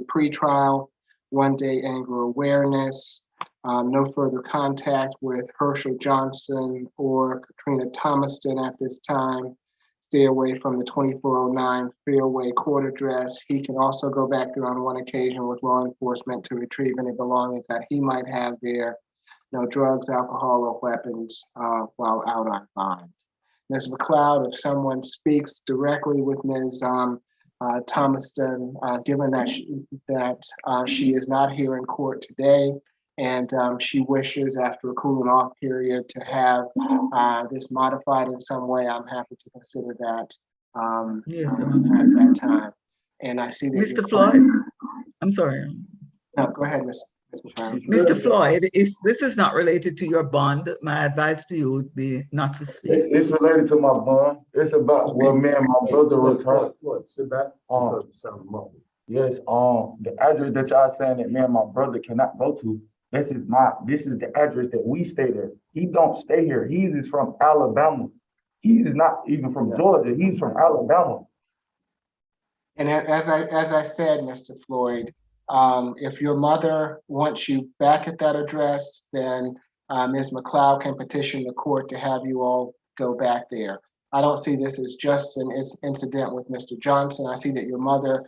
pretrial, 1-day anger awareness, no further contact with Herschel Johnson or Katrina Thomaston at this time. Stay away from the 2409 Fairway Court address. He can also go back there on one occasion with law enforcement to retrieve any belongings that he might have there. No drugs, alcohol, or weapons while out on bond. Ms. McLeod, if someone speaks directly with Ms. Thomaston, given that she is not here in court today, and she wishes, after a cooling off period, to have this modified in some way, I'm happy to consider that Yes, at that time. And I see that Mr. Floyd, I'm sorry. No, go ahead, Ms. McLeod. Mr. Floyd, if this is not related to your bond, my advice to you would be not to speak. It's related to my bond. It's about what me and my brother returned. Sit back. Yes, the address that y'all saying that me and my brother cannot go to, this is the address that we stay there. He don't stay here. He is from Alabama. He is not even from Georgia. He's from Alabama. And as I said, Mr. Floyd, if your mother wants you back at that address, then Ms. McLeod can petition the court to have you all go back there. I don't see this as just an incident with Mr. Johnson. I see that your mother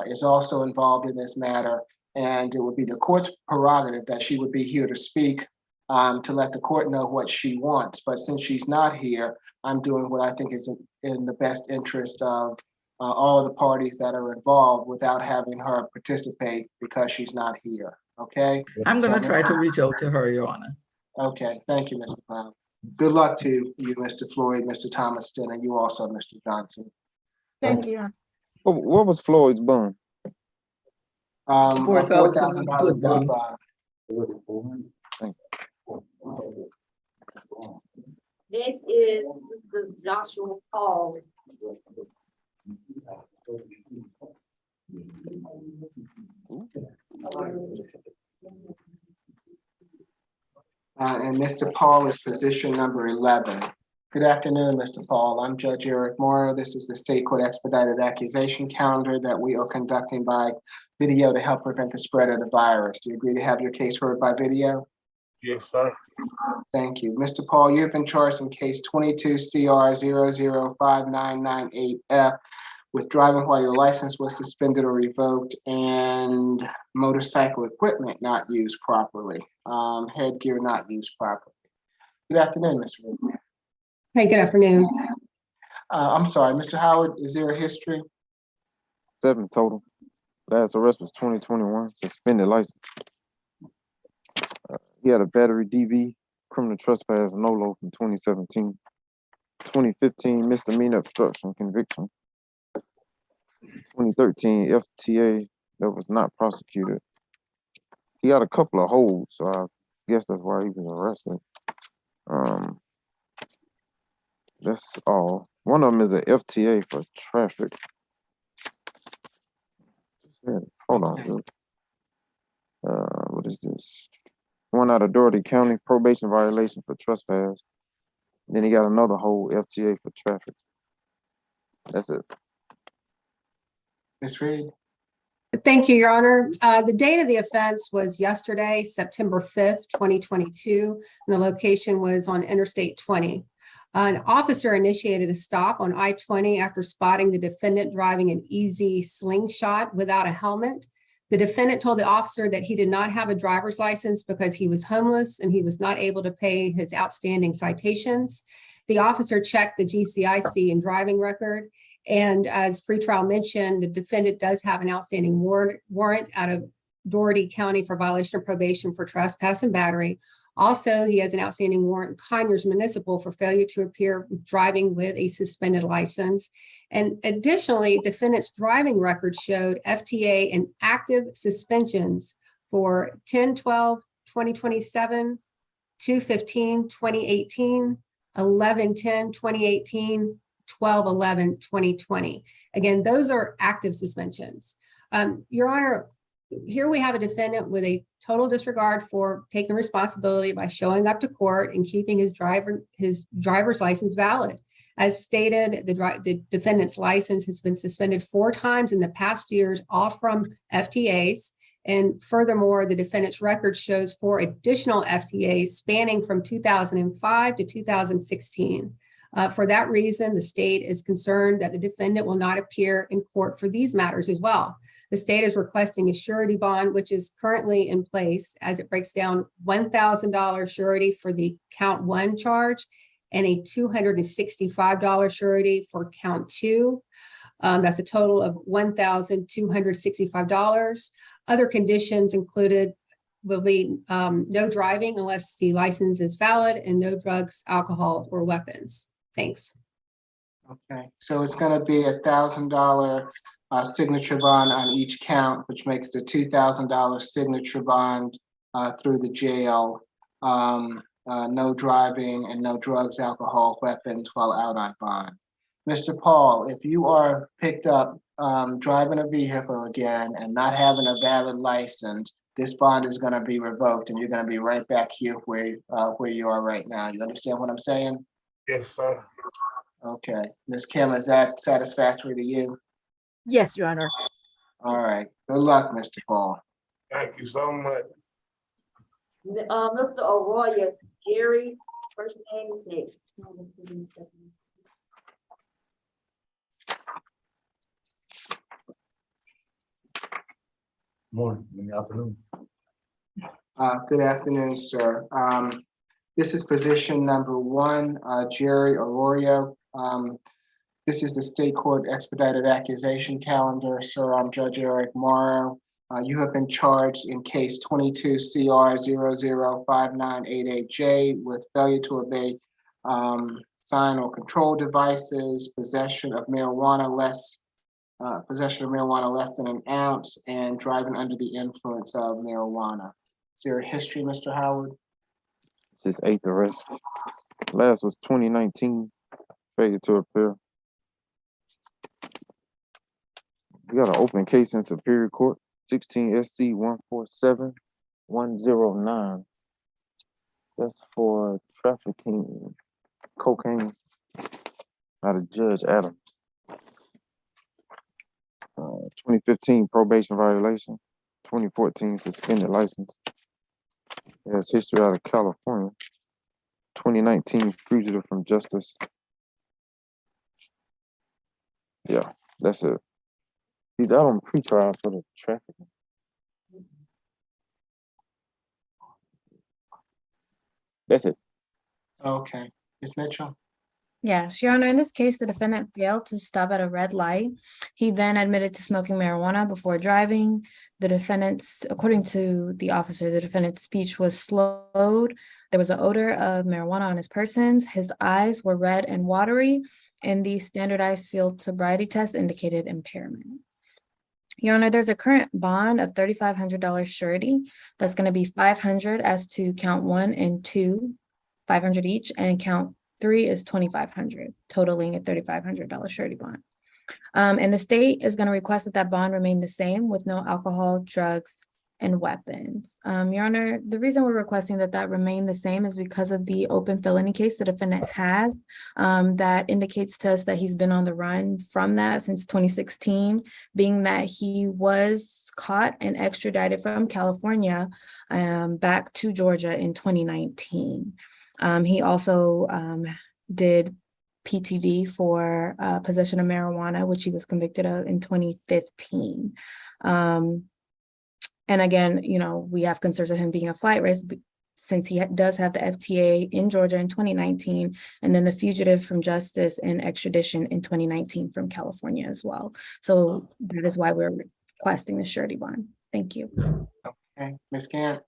is also involved in this matter, and it would be the court's prerogative that she would be here to speak to let the court know what she wants. But since she's not here, I'm doing what I think is in the best interest of all of the parties that are involved without having her participate because she's not here, okay? I'm gonna try to reach out to her, Your Honor. Okay, thank you, Mr. Brown. Good luck to you, Mr. Floyd, Mr. Thomaston, and you also, Mr. Johnson. Thank you. What was Floyd's bond? $4,000 good bond. This is the Joshua Paul. And Mr. Paul is position number 11. Good afternoon, Mr. Paul. I'm Judge Eric Morrow. This is the State Court Expedited Accusation Calendar that we are conducting by video to help prevent the spread of the virus. Do you agree to have your case heard by video? Yes, sir. Thank you. Mr. Paul, you have been charged in case 22 CR 005998F with driving while your license was suspended or revoked and motorcycle equipment not used properly, headgear not used properly. Good afternoon, Ms. Reed. Hey, good afternoon. I'm sorry, Mr. Howard, is there a history? 7 total. Last arrest was 2021, suspended license. He had a battery DV, criminal trespass, NOLO from 2017. 2015 misdemeanor obstruction conviction. 2013 FTA that was not prosecuted. He got a couple of holds, so I guess that's why he was arrested. That's all. One of them is an FTA for traffic. Hold on, dude. What is this? One out of Doherty County, probation violation for trespass. Then he got another whole FTA for traffic. That's it. Ms. Reed? Thank you, Your Honor. The date of the offense was yesterday, September 5th, 2022, and the location was on Interstate 20. An officer initiated a stop on I-20 after spotting the defendant driving an EZ Slingshot without a helmet. The defendant told the officer that he did not have a driver's license because he was homeless and he was not able to pay his outstanding citations. The officer checked the GCIC and driving record. And as pretrial mentioned, the defendant does have an outstanding warrant out of Doherty County for violation of probation for trespass and battery Also, he has an outstanding warrant in Conyers Municipal for failure to appear driving with a suspended license. And additionally, defendant's driving record showed FTA and active suspensions for 10/12/2027, 2/15/2018, 11/10/2018, 12/11/2020. Again, those are active suspensions. Your Honor, here we have a defendant with a total disregard for taking responsibility by showing up to court and keeping his driver's license valid. As stated, the defendant's license has been suspended 4 times in the past years, all from FTAs. And furthermore, the defendant's record shows 4 additional FTAs spanning from 2005 to 2016. For that reason, the state is concerned that the defendant will not appear in court for these matters as well. The state is requesting a surety bond, which is currently in place, as it breaks down $1,000 surety for the count 1 charge and a $265 surety for count 2. That's a total of $1,265. Other conditions included will be no driving unless the license is valid and no drugs, alcohol, or weapons. Thanks. Okay, so it's going to be $1,000 signature bond on each count, which makes the $2,000 signature bond through the jail. No driving and no drugs, alcohol, weapons while out on bond. Mr. Paul, if you are picked up driving a vehicle again and not having a valid license, this bond is going to be revoked and you're going to be right back here where you are right now. You understand what I'm saying? Yes, sir. Okay. Ms. Kim, is that satisfactory to you? Yes, Your Honor. All right. Good luck, Mr. Paul. Thank you so much. Mr. Arroyo, Jerry, first name is next. Morning, good afternoon. Good afternoon, sir. This is position number 1, Jerry Arroyo. This is the state court expedited accusation calendar. Sir, I'm Judge Eric Morrow. You have been charged in case 22 CR 005988J with failure to obey sign or control devices, possession of marijuana less than an ounce, and driving under the influence of marijuana. Is there a history, Mr. Howard? This is 8th arrest. Last was 2019, failure to appear. We got an open case in Superior Court, 16 SC 147109. That's for trafficking cocaine out of Judge Adams. 2015 probation violation, 2014 suspended license. It has history out of California. 2019 fugitive from justice. Yeah, that's it. He's out on pretrial for the trafficking. That's it. Okay. Ms. Mitchell? Yes, Your Honor, in this case, the defendant failed to stop at a red light. He then admitted to smoking marijuana before driving. According to the officer, the defendant's speech was slowed. There was an odor of marijuana on his person. His eyes were red and watery, and the standardized field sobriety test indicated impairment. Your Honor, there's a current bond of $3,500 surety. That's going to be $500 as to count 1 and 2, $500 each, and count 3 is $2,500, totaling a $3,500 surety bond. And the state is going to request that bond remain the same with no alcohol, drugs, and weapons. Your Honor, the reason we're requesting that remain the same is because of the open felony case the defendant has that indicates to us that he's been on the run from that since 2016, being that he was caught and extradited from California back to Georgia in 2019. He also did PTD for possession of marijuana, which he was convicted of in 2015. And again, we have concerns of him being a flight risk since he does have the FTA in Georgia in 2019, and then the fugitive from justice and extradition in 2019 from California as well. So that is why we're requesting the surety bond. Thank you. Okay, Ms. Gant?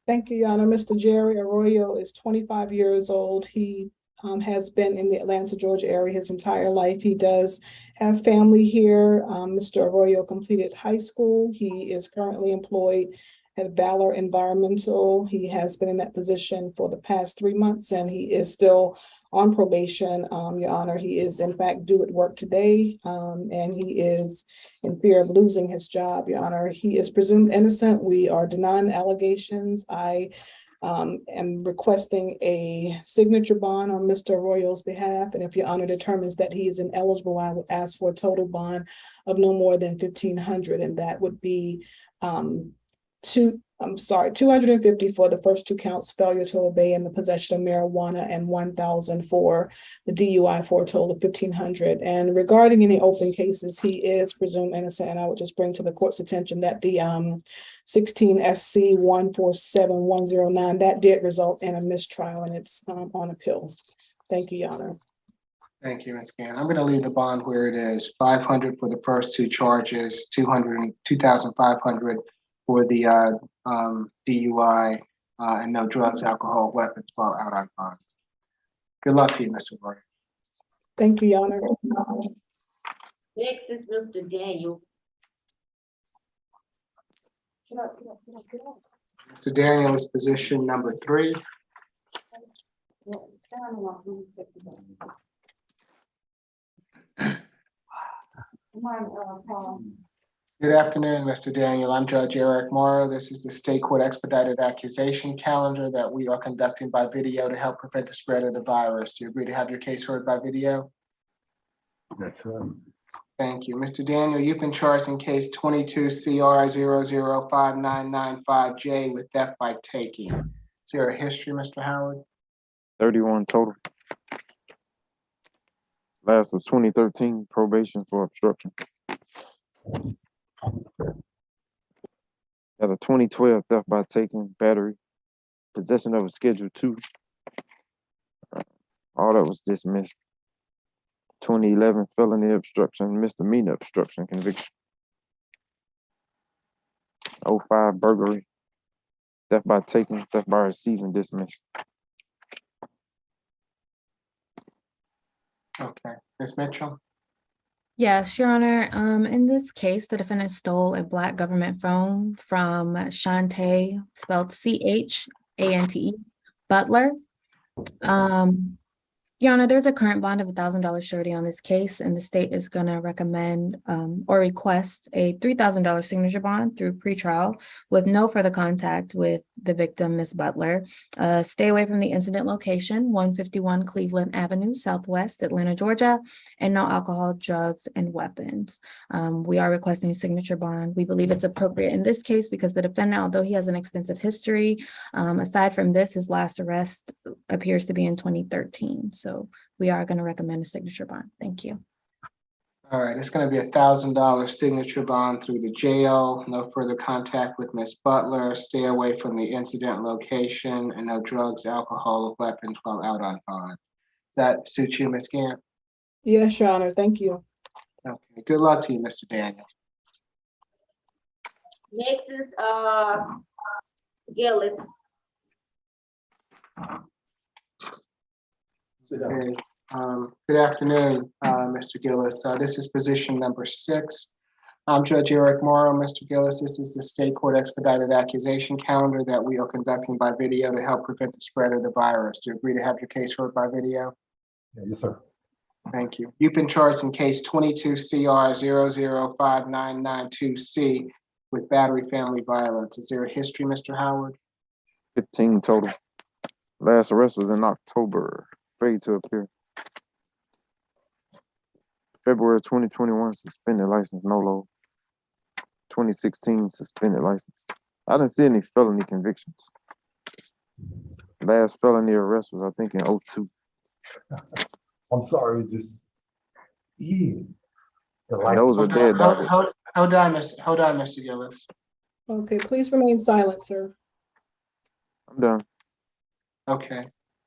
Thank you, Your Honor. Mr. Jerry Arroyo is 25 years old. He has been in the Atlanta, Georgia area his entire life. He does have family here. Mr. Arroyo completed high school. He is currently employed at Valor Environmental. He has been in that position for the past 3 months, and he is still on probation, Your Honor. He is in fact due at work today, and he is in fear of losing his job, Your Honor. He is presumed innocent. We are denying the allegations. I am requesting a signature bond on Mr. Arroyo's behalf. And if Your Honor determines that he is ineligible, I would ask for a total bond of no more than $1,500, and that would be $250 for the first 2 counts, failure to obey and the possession of marijuana, and $1,000 for the DUI, for a total of $1,500. And regarding any open cases, he is presumed innocent. And I would just bring to the court's attention that the 16 SC 147109, that did result in a mistrial, and it's on appeal. Thank you, Your Honor. Thank you, Ms. Gann. I'm going to leave the bond where it is. $500 for the first 2 charges, $2,500 for the DUI, and no drugs, alcohol, weapons while out on bond. Good luck to you, Mr. Roy. Thank you, Your Honor. Next is Mr. Daniel. Mr. Daniel is position number 3. Good afternoon, Mr. Daniel. I'm Judge Eric Morrow. This is the State Court Expedited Accusation calendar that we are conducting by video to help prevent the spread of the virus. Do you agree to have your case heard by video? That's right. Thank you. Mr. Daniel, you've been charged in case 22 CR 005995J with theft by taking. Is there a history, Mr. Howard? 31 total. Last was 2013, probation for obstruction. Got a 2012 theft by taking, battery, possession of a Schedule 2. All that was dismissed. 2011 felony obstruction, misdemeanor obstruction conviction. 05 burglary, theft by taking, theft by receiving, dismissed. Okay, Ms. Mitchell? Yes, Your Honor. In this case, the defendant stole a Black government phone from Shante, spelled Chante, Butler. Your Honor, there's a current bond of $1,000 surety on this case, and the state is going to recommend or request a $3,000 signature bond through pretrial with no further contact with the victim, Ms. Butler. Stay away from the incident location, 151 Cleveland Avenue, Southwest, Atlanta, Georgia, and no alcohol, drugs, and weapons. We are requesting a signature bond. We believe it's appropriate in this case because the defendant, although he has an extensive history, aside from this, his last arrest appears to be in 2013. So we are going to recommend a signature bond. Thank you. All right, it's going to be $1,000 signature bond through the jail. No further contact with Ms. Butler. Stay away from the incident location, and no drugs, alcohol, or weapons while out on bond. Does that suit you, Ms. Gann? Yes, Your Honor. Thank you. Okay, good luck to you, Mr. Daniel. Next is Gillis. Okay, good afternoon, Mr. Gillis. This is position number 6. I'm Judge Eric Morrow. Mr. Gillis, this is the State Court Expedited Accusation calendar that we are conducting by video to help prevent the spread of the virus. Do you agree to have your case heard by video? Yes, sir. Thank you. You've been charged in case 22 CR 005992C with battery family violence. Is there a history, Mr. Howard? 15 total. Last arrest was in October. Afraid to appear. February 2021, suspended license, no low. 2016, suspended license. I didn't see any felony convictions. Last felony arrest was, I think, in 02. I'm sorry, it's just, yeah. And those are dead. Hold on, Mr. Gillis. Okay, please remain silent, sir. I'm done. Okay,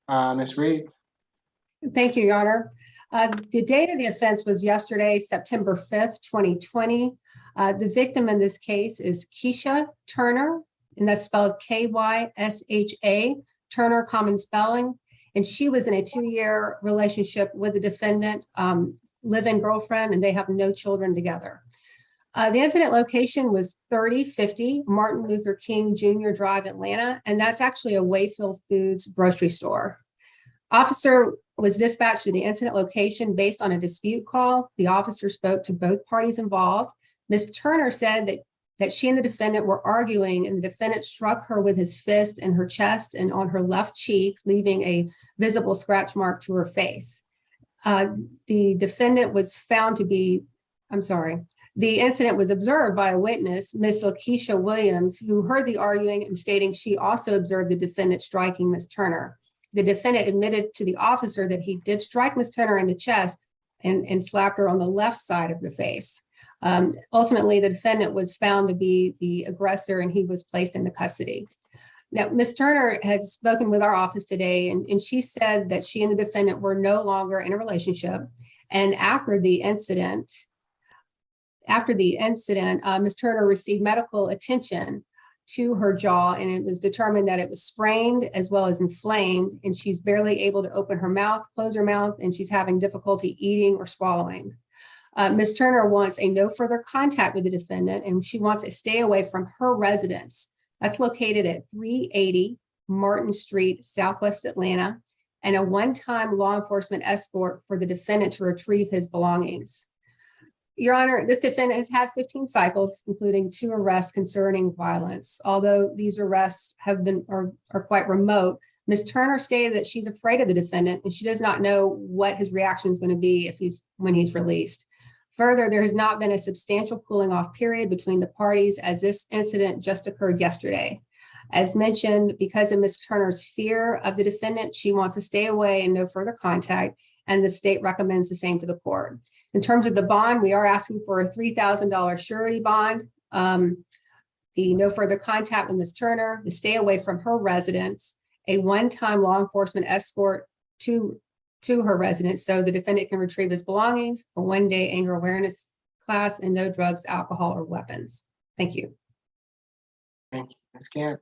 Ms. Reed. Thank you, Your Honor. The date of the offense was yesterday, September 5th, 2020. The victim in this case is Keisha Turner, and that's spelled Kysha, Turner, common spelling. And she was in a 2-year relationship with the defendant, live-in girlfriend, and they have no children together. The incident location was 3050 Martin Luther King Jr. Drive, Atlanta, and that's actually a Wayfield Foods grocery store. Officer was dispatched to the incident location based on a dispute call. The officer spoke to both parties involved. Ms. Turner said that she and the defendant were arguing, and the defendant struck her with his fist in her chest and on her left cheek, leaving a visible scratch mark to her face. The defendant was found to be, the incident was observed by a witness, Ms. Lakeisha Williams, who heard the arguing and stating she also observed the defendant striking Ms. Turner. The defendant admitted to the officer that he did strike Ms. Turner in the chest and slapped her on the left side of the face. Ultimately, the defendant was found to be the aggressor and he was placed into custody. Now, Ms. Turner had spoken with our office today, and she said that she and the defendant were no longer in a relationship. And after the incident, Ms. Turner received medical attention to her jaw, and it was determined that it was sprained as well as inflamed, and she's barely able to open her mouth, close her mouth, and she's having difficulty eating or swallowing. Ms. Turner wants a no further contact with the defendant, and she wants to stay away from her residence. That's located at 380 Martin Street, Southwest Atlanta, and a one-time law enforcement escort for the defendant to retrieve his belongings. Your Honor, this defendant has had 15 cycles, including 2 arrests concerning violence. Although these arrests are quite remote, Ms. Turner stated that she's afraid of the defendant and she does not know what his reaction is going to be when he's released. Further, there has not been a substantial cooling off period between the parties, as this incident just occurred yesterday. As mentioned, because of Ms. Turner's fear of the defendant, she wants to stay away and no further contact, and the state recommends the same to the court. In terms of the bond, we are asking for a $3,000 surety bond. The no further contact with Ms. Turner, the stay away from her residence, a one-time law enforcement escort to her residence so the defendant can retrieve his belongings, a one-day anger awareness class, and no drugs, alcohol, or weapons. Thank you. Thank you. Ms. Gant.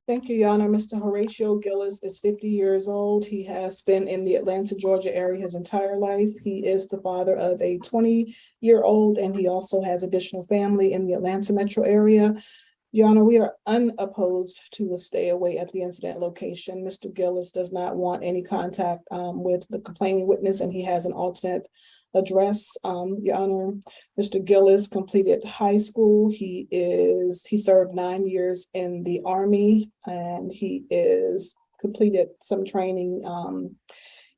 Thank you, Your Honor. Mr. Horatio Gillis is 50 years old. He has been in the Atlanta, Georgia area his entire life. He is the father of a 20-year-old, and he also has additional family in the Atlanta metro area. Your Honor, we are unopposed to a stay away at the incident location. Mr. Gillis does not want any contact with the complaining witness, and he has an alternate address. Your Honor, Mr. Gillis completed high school. He served 9 years in the Army, and he completed some training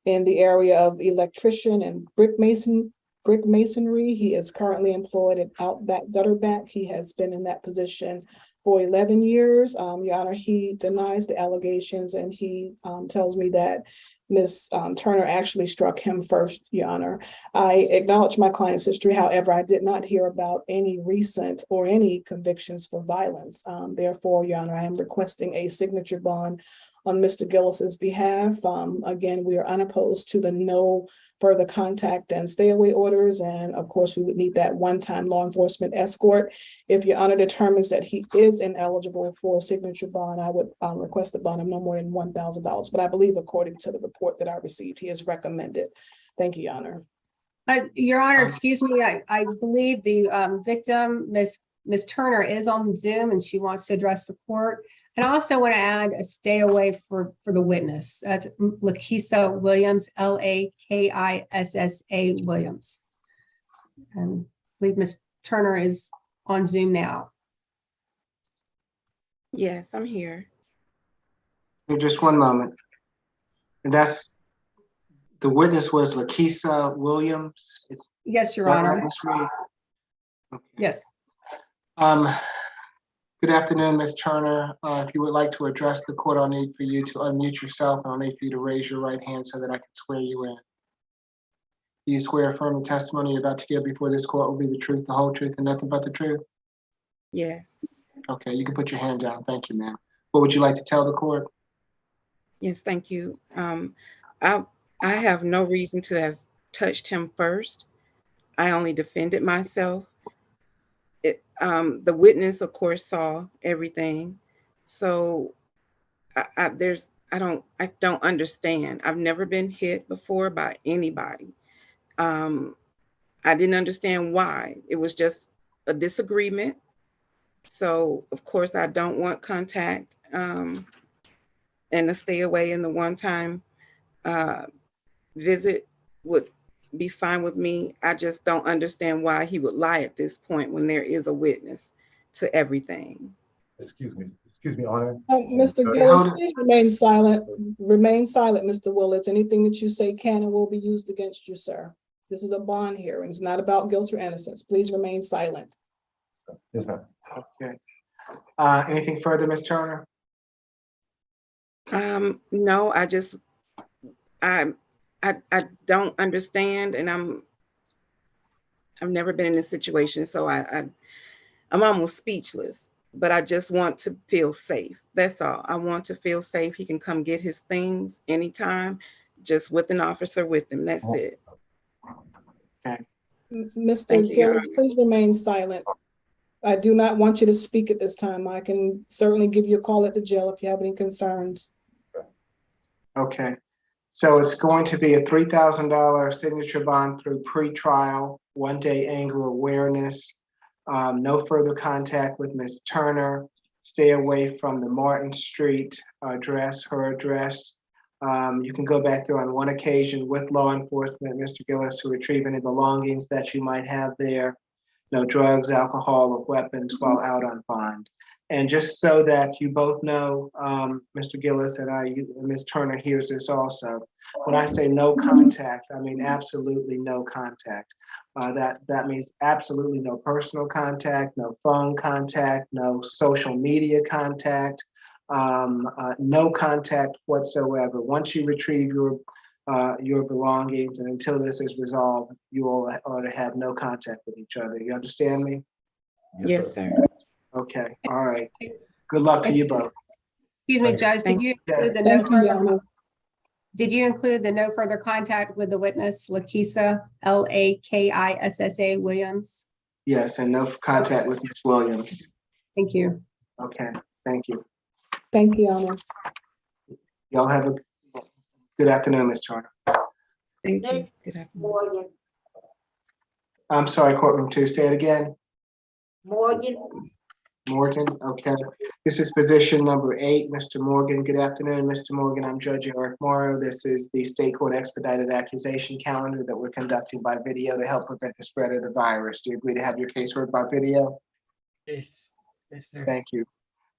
in the area of electrician and brick masonry. He is currently employed at Outback Gutterback. He has been in that position for 11 years. Your Honor, he denies the allegations, and he tells me that Ms. Turner actually struck him first, Your Honor. I acknowledge my client's history. However, I did not hear about any recent or any convictions for violence. Therefore, Your Honor, I am requesting a signature bond on Mr. Gillis's behalf. Again, we are unopposed to the no further contact and stay away orders. And of course, we would need that one-time law enforcement escort. If Your Honor determines that he is ineligible for a signature bond, I would request a bond of no more than $1,000. But I believe, according to the report that I received, he is recommended. Thank you, Your Honor. Your Honor, excuse me, I believe the victim, Ms. Turner, is on Zoom and she wants to address the court. And I also want to add a stay away for the witness. That's Lakisa Williams, Lakissa Williams. And I believe Ms. Turner is on Zoom now. Yes, I'm here. Just one moment. And that's, the witness was Lakisa Williams. Yes, Your Honor. Okay. Yes. Good afternoon, Ms. Turner. If you would like to address the court, I'll need for you to unmute yourself, and I'll need for you to raise your right hand so that I can swear you in. Do you swear affirm the testimony you're about to give before this court will be the truth, the whole truth, and nothing but the truth? Yes. Okay, you can put your hand down. Thank you, ma'am. What would you like to tell the court? Yes, thank you. I have no reason to have touched him first. I only defended myself. The witness, of course, saw everything. So I don't understand. I've never been hit before by anybody. I didn't understand why. It was just a disagreement. So of course I don't want contact and to stay away, in the one-time visit would be fine with me. I just don't understand why he would lie at this point when there is a witness to everything. Excuse me, Honor. Mr. Gillis, please remain silent. Remain silent, Mr. Willetts. Anything that you say can and will be used against you, sir. This is a bond hearing. It's not about guilt or innocence. Please remain silent. Yes, ma'am. Okay. Anything further, Ms. Turner? No, I don't understand, and I've never been in this situation, so I'm almost speechless. But I just want to feel safe. That's all. I want to feel safe. He can come get his things anytime, just with an officer with him. That's it. Okay. Mr. Gillis, please remain silent. I do not want you to speak at this time. I can certainly give you a call at the jail if you have any concerns. Okay. So it's going to be a $3,000 signature bond through pre-trial, 1-day anger awareness, no further contact with Ms. Turner, stay away from the Martin Street address, her address. You can go back there on one occasion with law enforcement, Mr. Gillis, to retrieve any belongings that you might have there. No drugs, alcohol, or weapons while out on bond. And just so that you both know, Mr. Gillis and Ms. Turner hears this also. When I say no contact, I mean absolutely no contact. That means absolutely no personal contact, no phone contact, no social media contact, no contact whatsoever. Once you retrieve your belongings, and until this is resolved, you all are to have no contact with each other. You understand me? Yes, sir. Okay, all right. Good luck to you both. Excuse me, Judge, did you include the no further? Did you include the no further contact with the witness, Lakissa, Lakissa Williams? Yes, and no contact with Ms. Williams. Thank you. Okay, thank you. Thank you, Honor. Y'all have a good afternoon, Ms. Turner. Thank you. Good afternoon. I'm sorry, courtroom 2, say it again. Morgan, okay. This is position number 8, Mr. Morgan. Good afternoon, Mr. Morgan. I'm Judge Eric Morrow. This is the state court expedited accusation calendar that we're conducting by video to help prevent the spread of the virus. Do you agree to have your case heard by video? Yes, sir. Thank you.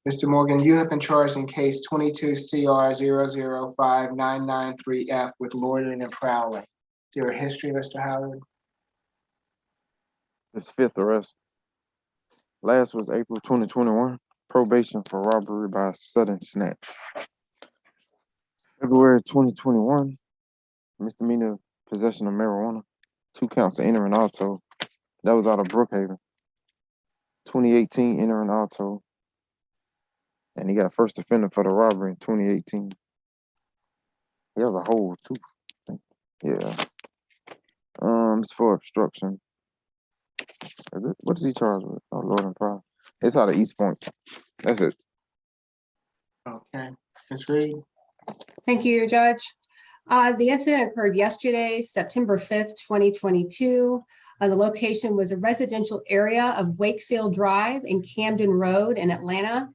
Mr. Morgan, you have been charged in case 22 CR 005993F with loitering and prowling. Is there a history, Mr. Howard? This 5th arrest. Last was April 2021. Probation for robbery by sudden snatch. February 2021. Misdemeanor possession of marijuana. 2 counts of entering auto. That was out of Brookhaven. 2018 entering auto. And he got first offender for the robbery in 2018. He has a hole too. Yeah. It's for obstruction. What is he charged with? Oh, Lord and Pride. It's out of East Point. That's it. Okay. Ms. Reed. Thank you, Judge. The incident occurred yesterday, September 5th, 2022. The location was a residential area of Wakefield Drive and Camden Road in Atlanta.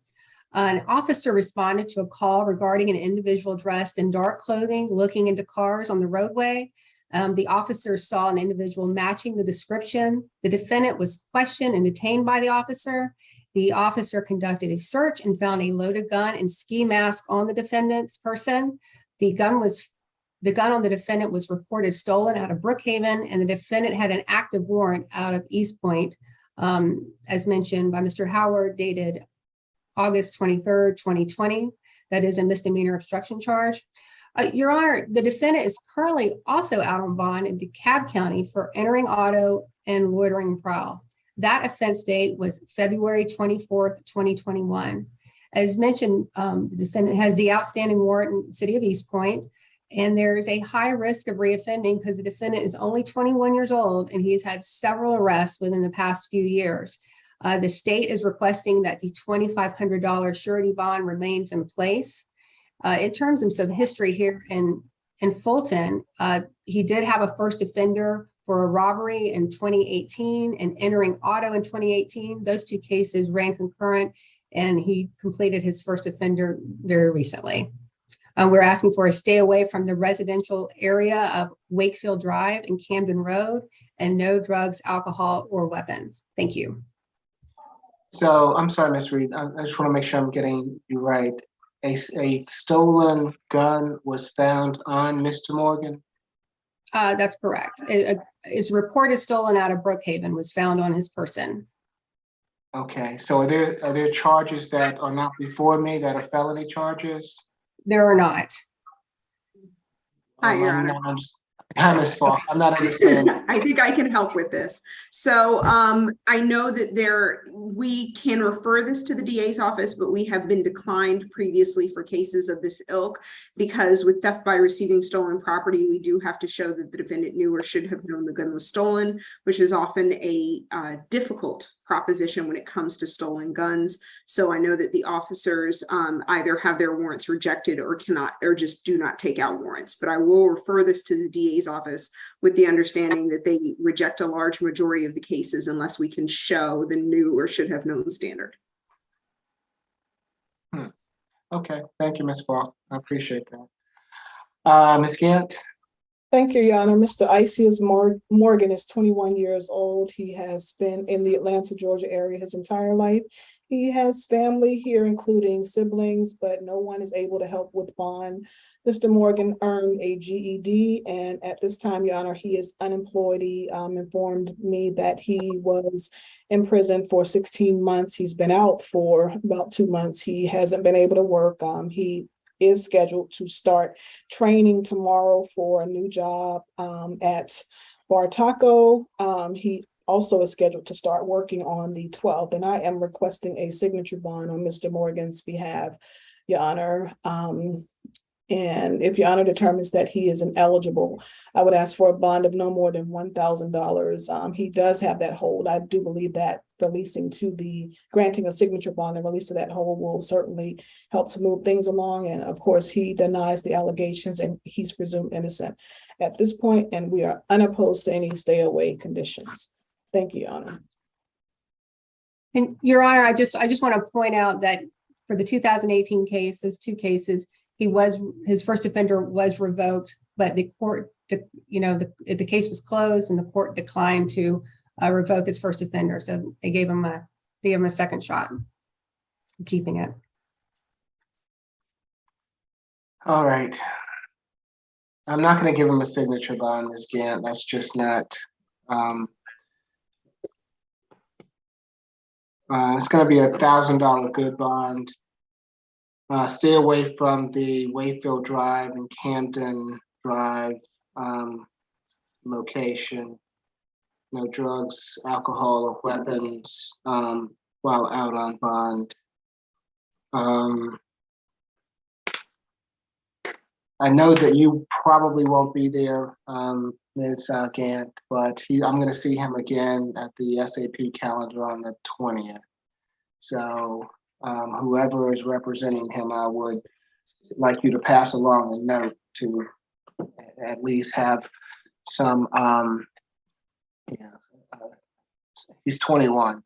An officer responded to a call regarding an individual dressed in dark clothing looking into cars on the roadway. The officer saw an individual matching the description. The defendant was questioned and detained by the officer. The officer conducted a search and found a loaded gun and ski mask on the defendant's person. The gun on the defendant was reported stolen out of Brookhaven, and the defendant had an active warrant out of East Point, as mentioned by Mr. Howard, dated August 23rd, 2020. That is a misdemeanor obstruction charge. Your Honor, the defendant is currently also out on bond in DeKalb County for entering auto and loitering prowl. That offense date was February 24th, 2021. As mentioned, the defendant has the outstanding warrant in the city of East Point, and there's a high risk of reoffending because the defendant is only 21 years old and he has had several arrests within the past few years. The state is requesting that the $2,500 surety bond remains in place. In terms of some history here in Fulton, he did have a first offender for a robbery in 2018 and entering auto in 2018. Those two cases ran concurrent, and he completed his first offender very recently. We're asking for a stay away from the residential area of Wakefield Drive and Camden Road, and no drugs, alcohol, or weapons. Thank you. So I'm sorry, Ms. Reed. I just want to make sure I'm getting you right. A stolen gun was found on Mr. Morgan? That's correct. It's reported stolen out of Brookhaven, was found on his person. Okay, so are there charges that are not before me that are felony charges? There are not. Hi, Your I'm Honor. not I'm not understanding. I think I can help with this. So I know that we can refer this to the DA's office, but we have been declined previously for cases of this ilk, because with theft by receiving stolen property, we do have to show that the defendant knew or should have known the gun was stolen, which is often a difficult proposition when it comes to stolen guns. So I know that the officers either have their warrants rejected or cannot, or just do not take out warrants. But I will refer this to the DA's office with the understanding that they reject a large majority of the cases unless we can show the knew or should have known standard. Okay, thank you, Ms. Falk. I appreciate that. Ms. Gant? Thank you, Your Honor. Mr. Isias Morgan is 21 years old. He has been in the Atlanta, Georgia area his entire life. He has family here, including siblings, but no one is able to help with bond. Mr. Morgan earned a GED, and at this time, Your Honor, he is unemployed. He informed me that he was in prison for 16 months. He's been out for about 2 months. He hasn't been able to work. He is scheduled to start training tomorrow for a new job at Bar Taco. He also is scheduled to start working on the 12th, and I am requesting a signature bond on Mr. Morgan's behalf, Your Honor. And if Your Honor determines that he is ineligible, I would ask for a bond of no more than $1,000. He does have that hold. I do believe that granting a signature bond and release of that hold will certainly help to move things along. And of course, he denies the allegations and he's presumed innocent at this point, and we are unopposed to any stay away conditions. Thank you, Your Honor. And Your Honor, I just want to point out that for the 2018 case, those two cases, his first offender was revoked, but the court, the case was closed and the court declined to revoke his first offender. So they gave him a second shot, keeping it. All right. I'm not going to give him a signature bond, Ms. Gant. That's just not. It's going to be $1,000 good bond. Stay away from the Wakefield Drive and Camden Drive location. No drugs, alcohol, or weapons while out on bond. I know that you probably won't be there, Ms. Gant, but I'm going to see him again at the SAP calendar on the 20th. So whoever is representing him, I would like you to pass along a note to at least have some, he's 21,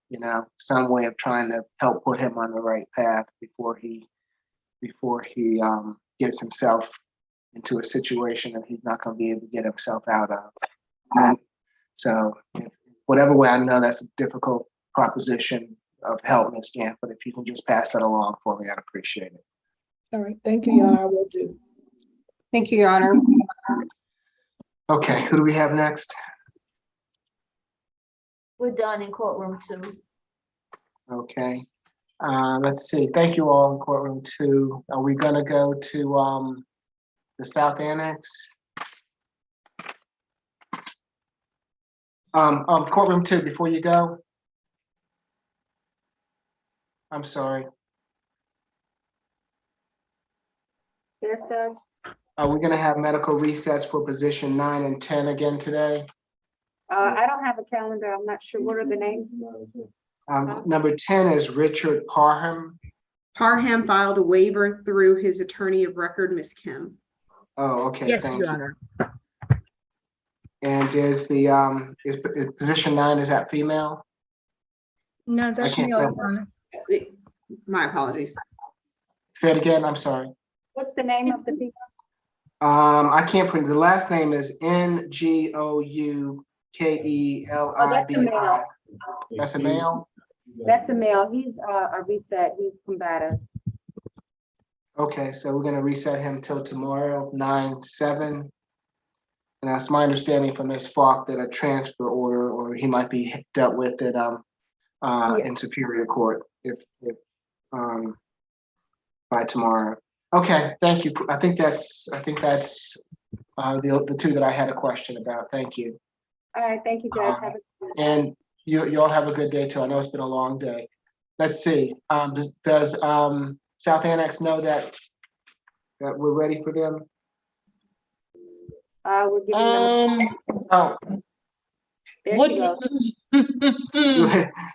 some way of trying to help put him on the right path before he gets himself into a situation that he's not going to be able to get himself out of. And so whatever way, I know that's a difficult proposition of help, Ms. Gant, but if you can just pass that along for me, I'd appreciate it. All right, thank you, Your Honor, I will do. Thank you, Your Honor. Okay, who do we have next? We're done in courtroom 2. Okay, let's see. Thank you all in courtroom 2. Are we gonna go to the South Annex? Courtroom 2, before you go. I'm sorry. Yes, Judge. Are we gonna have medical recess for position 9 and 10 again today? I don't have a calendar. I'm not sure. What are the names? Number 10 is Richard Parham. Parham filed a waiver through his attorney of record, Ms. Kim. Oh, okay, Yes, thank Your you. Honor. And is position 9, is that female? No, I that's can't me, tell. Your Honor. My apologies. Say it again, I'm sorry. What's the name of the people? I can't print, the last name is Ngoukellibi. Oh, that's a male. That's a male? That's a male. He's a reset. He's combative. Okay, so we're gonna reset him till tomorrow, 9/7. And that's my understanding from Ms. Falk that a transfer order, or he might be dealt with it in Superior Court if by tomorrow. Okay, thank you. I think that's the two that I had a question about. Thank you. All right, thank you, Judge. Have a And you all have a good day too. I know it's been a long day. Let's see. Does South Annex know that we're ready for them? we're giving them. Oh, There what? you go.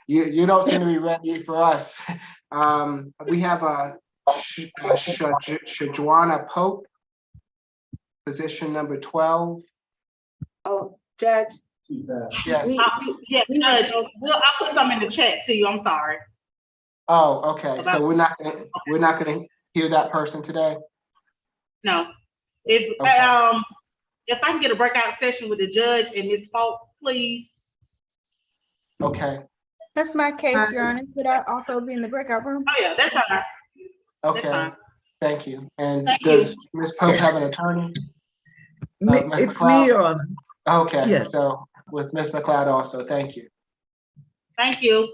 You don't seem to be ready for us. We have a Shajuana Pope, position number 12. Oh, Judge. Yes. Yeah, Judge, I'll put some in the chat to you. I'm sorry. Oh, okay. So we're not gonna hear that person today? No. If if I can get a breakout session with the judge and Ms. Falk, please. Okay. That's my case, Your Honor. Could I also be in the breakout room? Oh, yeah, that's fine. Okay. That's fine. Thank you. And Thank does you. Ms. Pope have an attorney? Ms. It's McLeod? me, Your Honor. Okay, Yes. so with Ms. McLeod also, thank you. Thank you.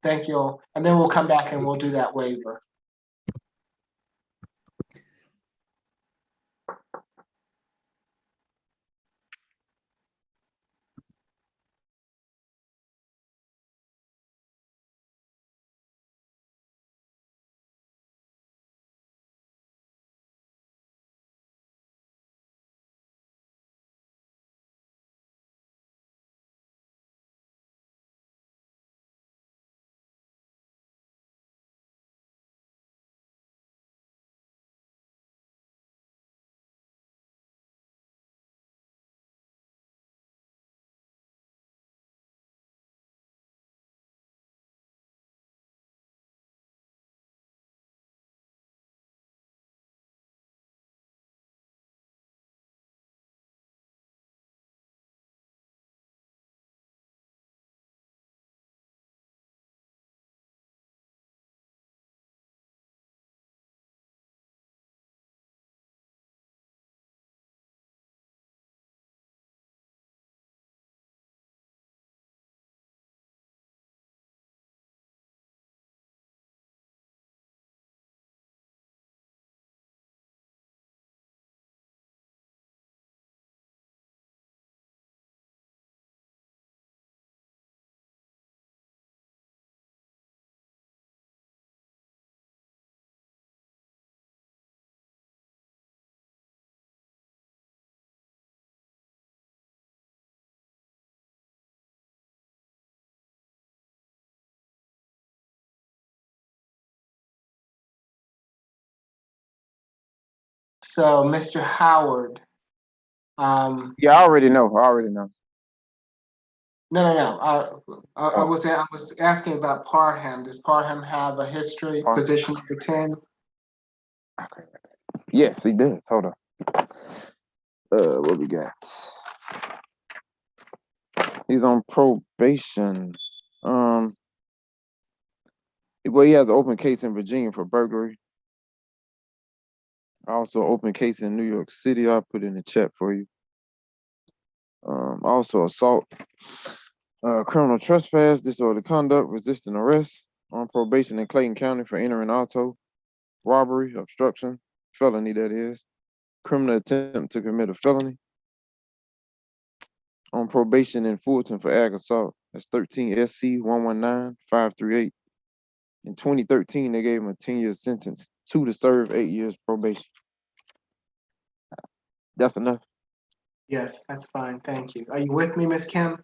Thank you all. And then we'll come back and we'll do that waiver. So, Mr. Howard. Yeah, I already know. No. I was asking about Parham. Does Parham have a history, position number 10? Yes, he does. Hold on. What we got? He's on probation. Well, he has an open case in Virginia for burglary. Also, open case in New York City. I'll put it in the chat for you. Also, assault, criminal trespass, disorderly conduct, resisting arrest. On probation in Clayton County for entering auto, robbery, obstruction, felony that is. Criminal attempt to commit a felony. On probation in Fulton for ag assault. That's 13 SC 119538. In 2013, they gave him a 10-year sentence, 2 to serve, 8 years probation. That's enough. Yes, that's fine. Thank you. Are you with me, Ms. Kim?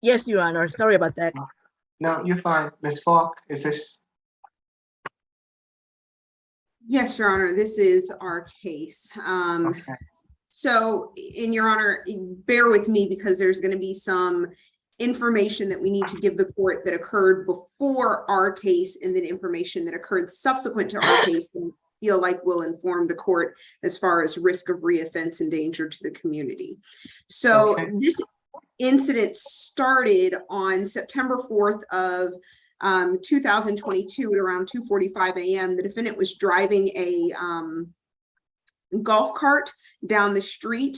Yes, Your Honor. Sorry about that. No, you're fine. Ms. Falk, is this? Yes, Your Honor, this is our case. Okay. So in Your Honor, bear with me because there's going to be some information that we need to give the court that occurred before our case and then information that occurred subsequent to our case and feel like will inform the court as far as risk of reoffense and danger to the community. So this incident started on September 4th of 2022 at around 2:45 a.m. The defendant was driving a golf cart down the street,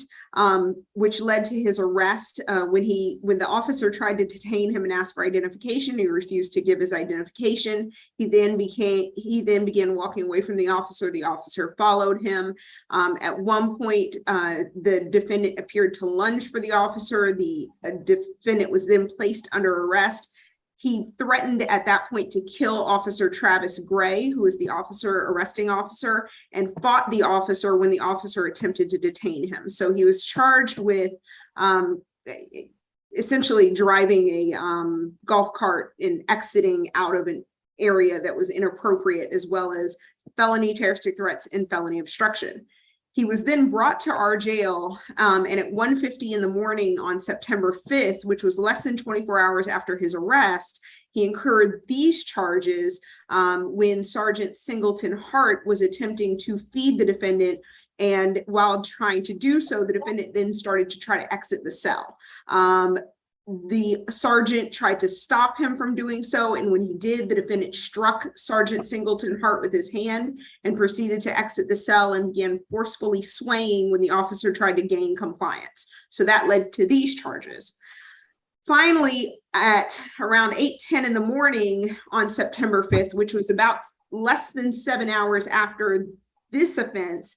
which led to his arrest. When the officer tried to detain him and ask for identification, he refused to give his identification. He then began walking away from the officer. The officer followed him. At one point, the defendant appeared to lunge for the officer. The defendant was then placed under arrest. He threatened at that point to kill Officer Travis Gray, who was the arresting officer, and fought the officer when the officer attempted to detain him. So he was charged with essentially driving a golf cart and exiting out of an area that was inappropriate, as well as felony terroristic threats and felony obstruction. He was then brought to our jail, and at 1:50 in the morning on September 5th, which was less than 24 hours after his arrest, he incurred these charges when Sergeant Singleton Hart was attempting to feed the defendant. And while trying to do so, the defendant then started to try to exit the cell. The sergeant tried to stop him from doing so, and when he did, the defendant struck Sergeant Singleton Hart with his hand and proceeded to exit the cell and began forcefully swaying when the officer tried to gain compliance. So that led to these charges. Finally, at around 8:10 in the morning on September 5th, which was about less than 7 hours after this offense,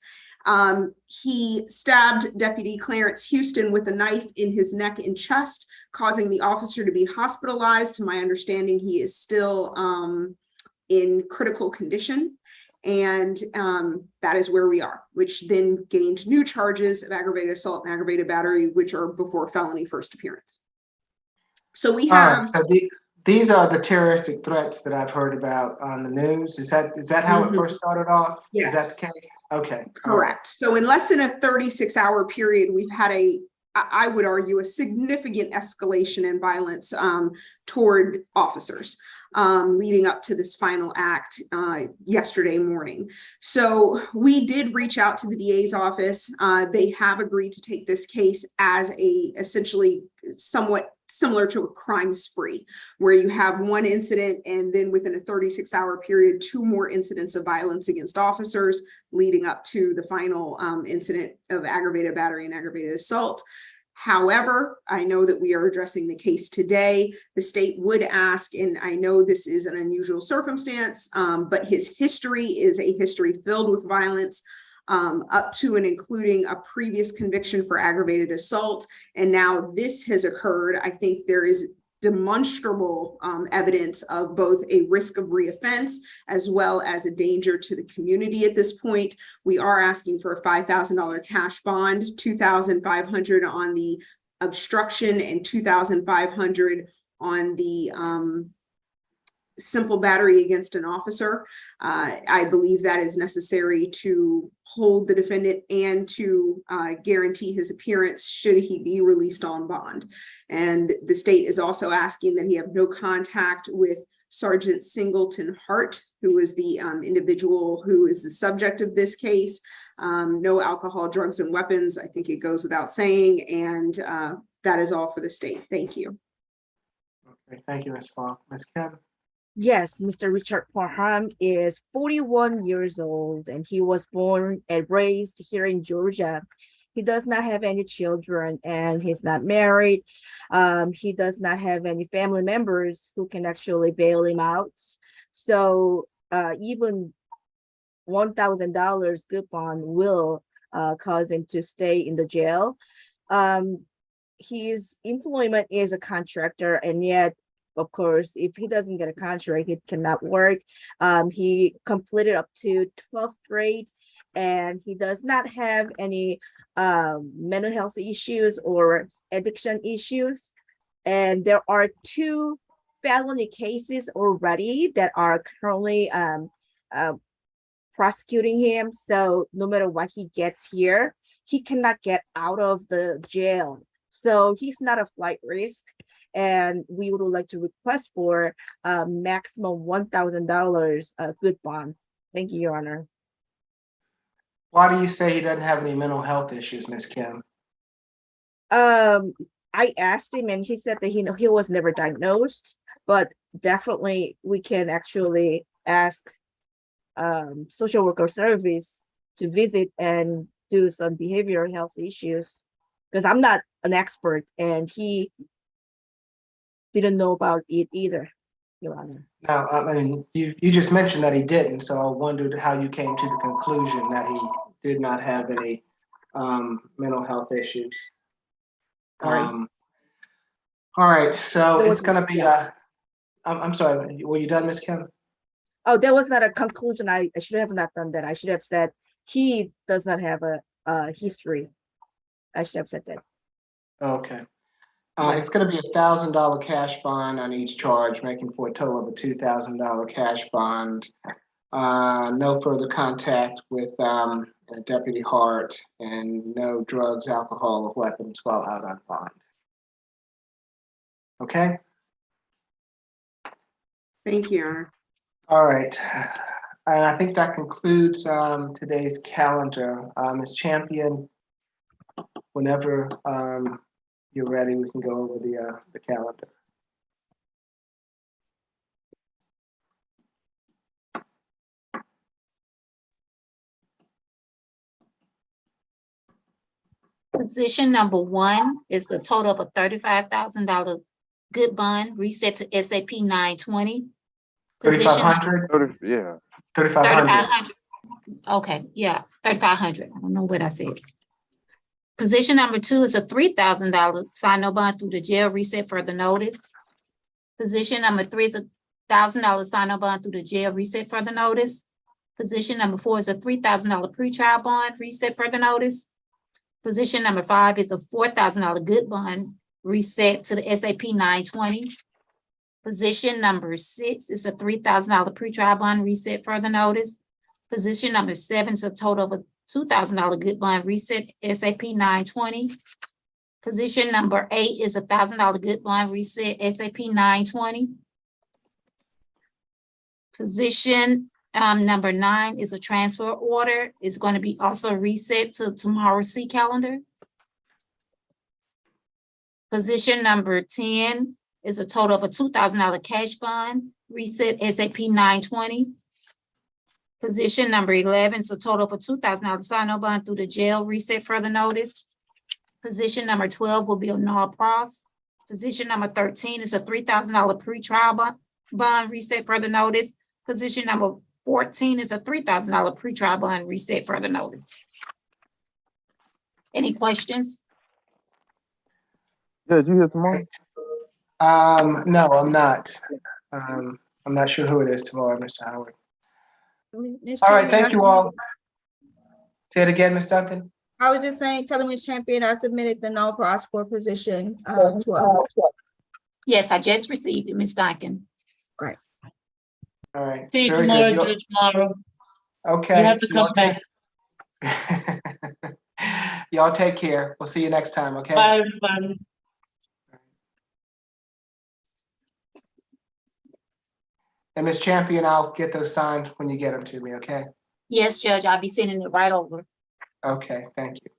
he stabbed Deputy Clarence Houston with a knife in his neck and chest, causing the officer to be hospitalized. To my understanding, he is still in critical condition. And that is where we are, which then gained new charges of aggravated assault and aggravated battery, which are before felony first appearance. So we have. These are the terroristic threats that I've heard about on the news. Is that how it first started off? Yes. Is that the case? Okay. Correct. So in less than a 36-hour period, we've had I would argue, a significant escalation in violence toward officers leading up to this final act yesterday morning. So we did reach out to the DA's office. They have agreed to take this case as essentially somewhat similar to a crime spree, where you have one incident and then within a 36-hour period, 2 more incidents of violence against officers leading up to the final incident of aggravated battery and aggravated assault. However, I know that we are addressing the case today. The state would ask, and I know this is an unusual circumstance, but his history is a history filled with violence, up to and including a previous conviction for aggravated assault. And now this has occurred. I think there is demonstrable evidence of both a risk of reoffense as well as a danger to the community at this point. We are asking for a $5,000 cash bond, $2,500 on the obstruction and $2,500 on the simple battery against an officer. I believe that is necessary to hold the defendant and to guarantee his appearance should he be released on bond. And the state is also asking that he have no contact with Sergeant Singleton Hart, who is the individual who is the subject of this case. No alcohol, drugs, and weapons. I think it goes without saying. And that is all for the state. Thank you. Okay, thank you, Ms. Falk. Ms. Kim? Yes, Mr. Richard Parham is 41 years old and he was born and raised here in Georgia. He does not have any children and he's not married. He does not have any family members who can actually bail him out. So even $1,000 coupon will cause him to stay in the jail. His employment is a contractor, and yet, of course, if he doesn't get a contract, he cannot work. He completed up to 12th grade, and he does not have any mental health issues or addiction issues. And there are 2 felony cases already that are currently prosecuting him. So no matter what he gets here, he cannot get out of the jail. So he's not a flight risk. And we would like to request for maximum $1,000 good bond. Thank you, Your Honor. Why do you say he doesn't have any mental health issues, Ms. Kim? I asked him and he said that he was never diagnosed, but definitely we can actually ask social worker service to visit and do some behavioral health issues, because I'm not an expert and he didn't know about it either, Your Honor. Now, I mean, you just mentioned that he didn't, so I wondered how you came to the conclusion that he did not have any mental health issues. Sorry. All right, so There it's was- gonna be I'm sorry, were you done, Ms. Kim? Oh, that was not a conclusion. I should have not done that. I should have said he does not have a history. I should have said that. Okay. It's gonna be $1,000 cash bond on each charge, making for a total of a $2,000 cash bond. No further contact with Deputy Hart, and no drugs, alcohol, or weapons while out on bond. Okay? Thank you, Your Honor. All right. And I think that concludes today's calendar. Ms. Champion, whenever you're ready, we can go over the calendar. Position number 1 is the total of a $35,000 good bond reset to SAP 920. Position 3,500? Yeah. 3,500. 3,500. Okay, yeah, 3,500. I don't know what I said. Position number 2 is a $3,000 sign no bond through the jail reset further notice. Position number 3 is a $1,000 sign no bond through the jail reset further notice. Position number 4 is a $3,000 pretrial bond reset further notice. Position number 5 is a $4,000 good bond reset to the SAP 920. Position number 6 is a $3,000 pretrial bond reset further notice. Position number 7 is a total of a $2,000 good bond reset SAP 920. Position number 8 is a $1,000 good bond reset SAP 920. Position number 9 is a transfer order. It's going to be also reset to tomorrow's C calendar. Position number 10 is a total of a $2,000 cash bond, reset SAP 920. Position number 11 is a total of a $2,000 sign-on bond through the jail, reset further notice. Position number 12 will be a null pros. Position number 13 is a $3,000 pretrial bond, reset further notice. Position number 14 is a $3,000 pretrial bond, reset further notice. Any questions? Yeah, did you hear tomorrow? No, I'm not. I'm not sure who it is tomorrow, Mr. Howard. All right, thank you all. Say it again, Ms. Duncan. I was just saying, telling Ms. Champion I submitted the no pros for position 12. Yes, I just received it, Ms. Duncan. Great. All right. See you very tomorrow, good. Judge Morrow. Okay. You have to come y'all back. Y'all take care. We'll see you next time, okay? Bye, everybody. And Ms. Champion, I'll get those signed when you get them to me, okay? Yes, Judge, I'll be sending it right over. Okay, thank you.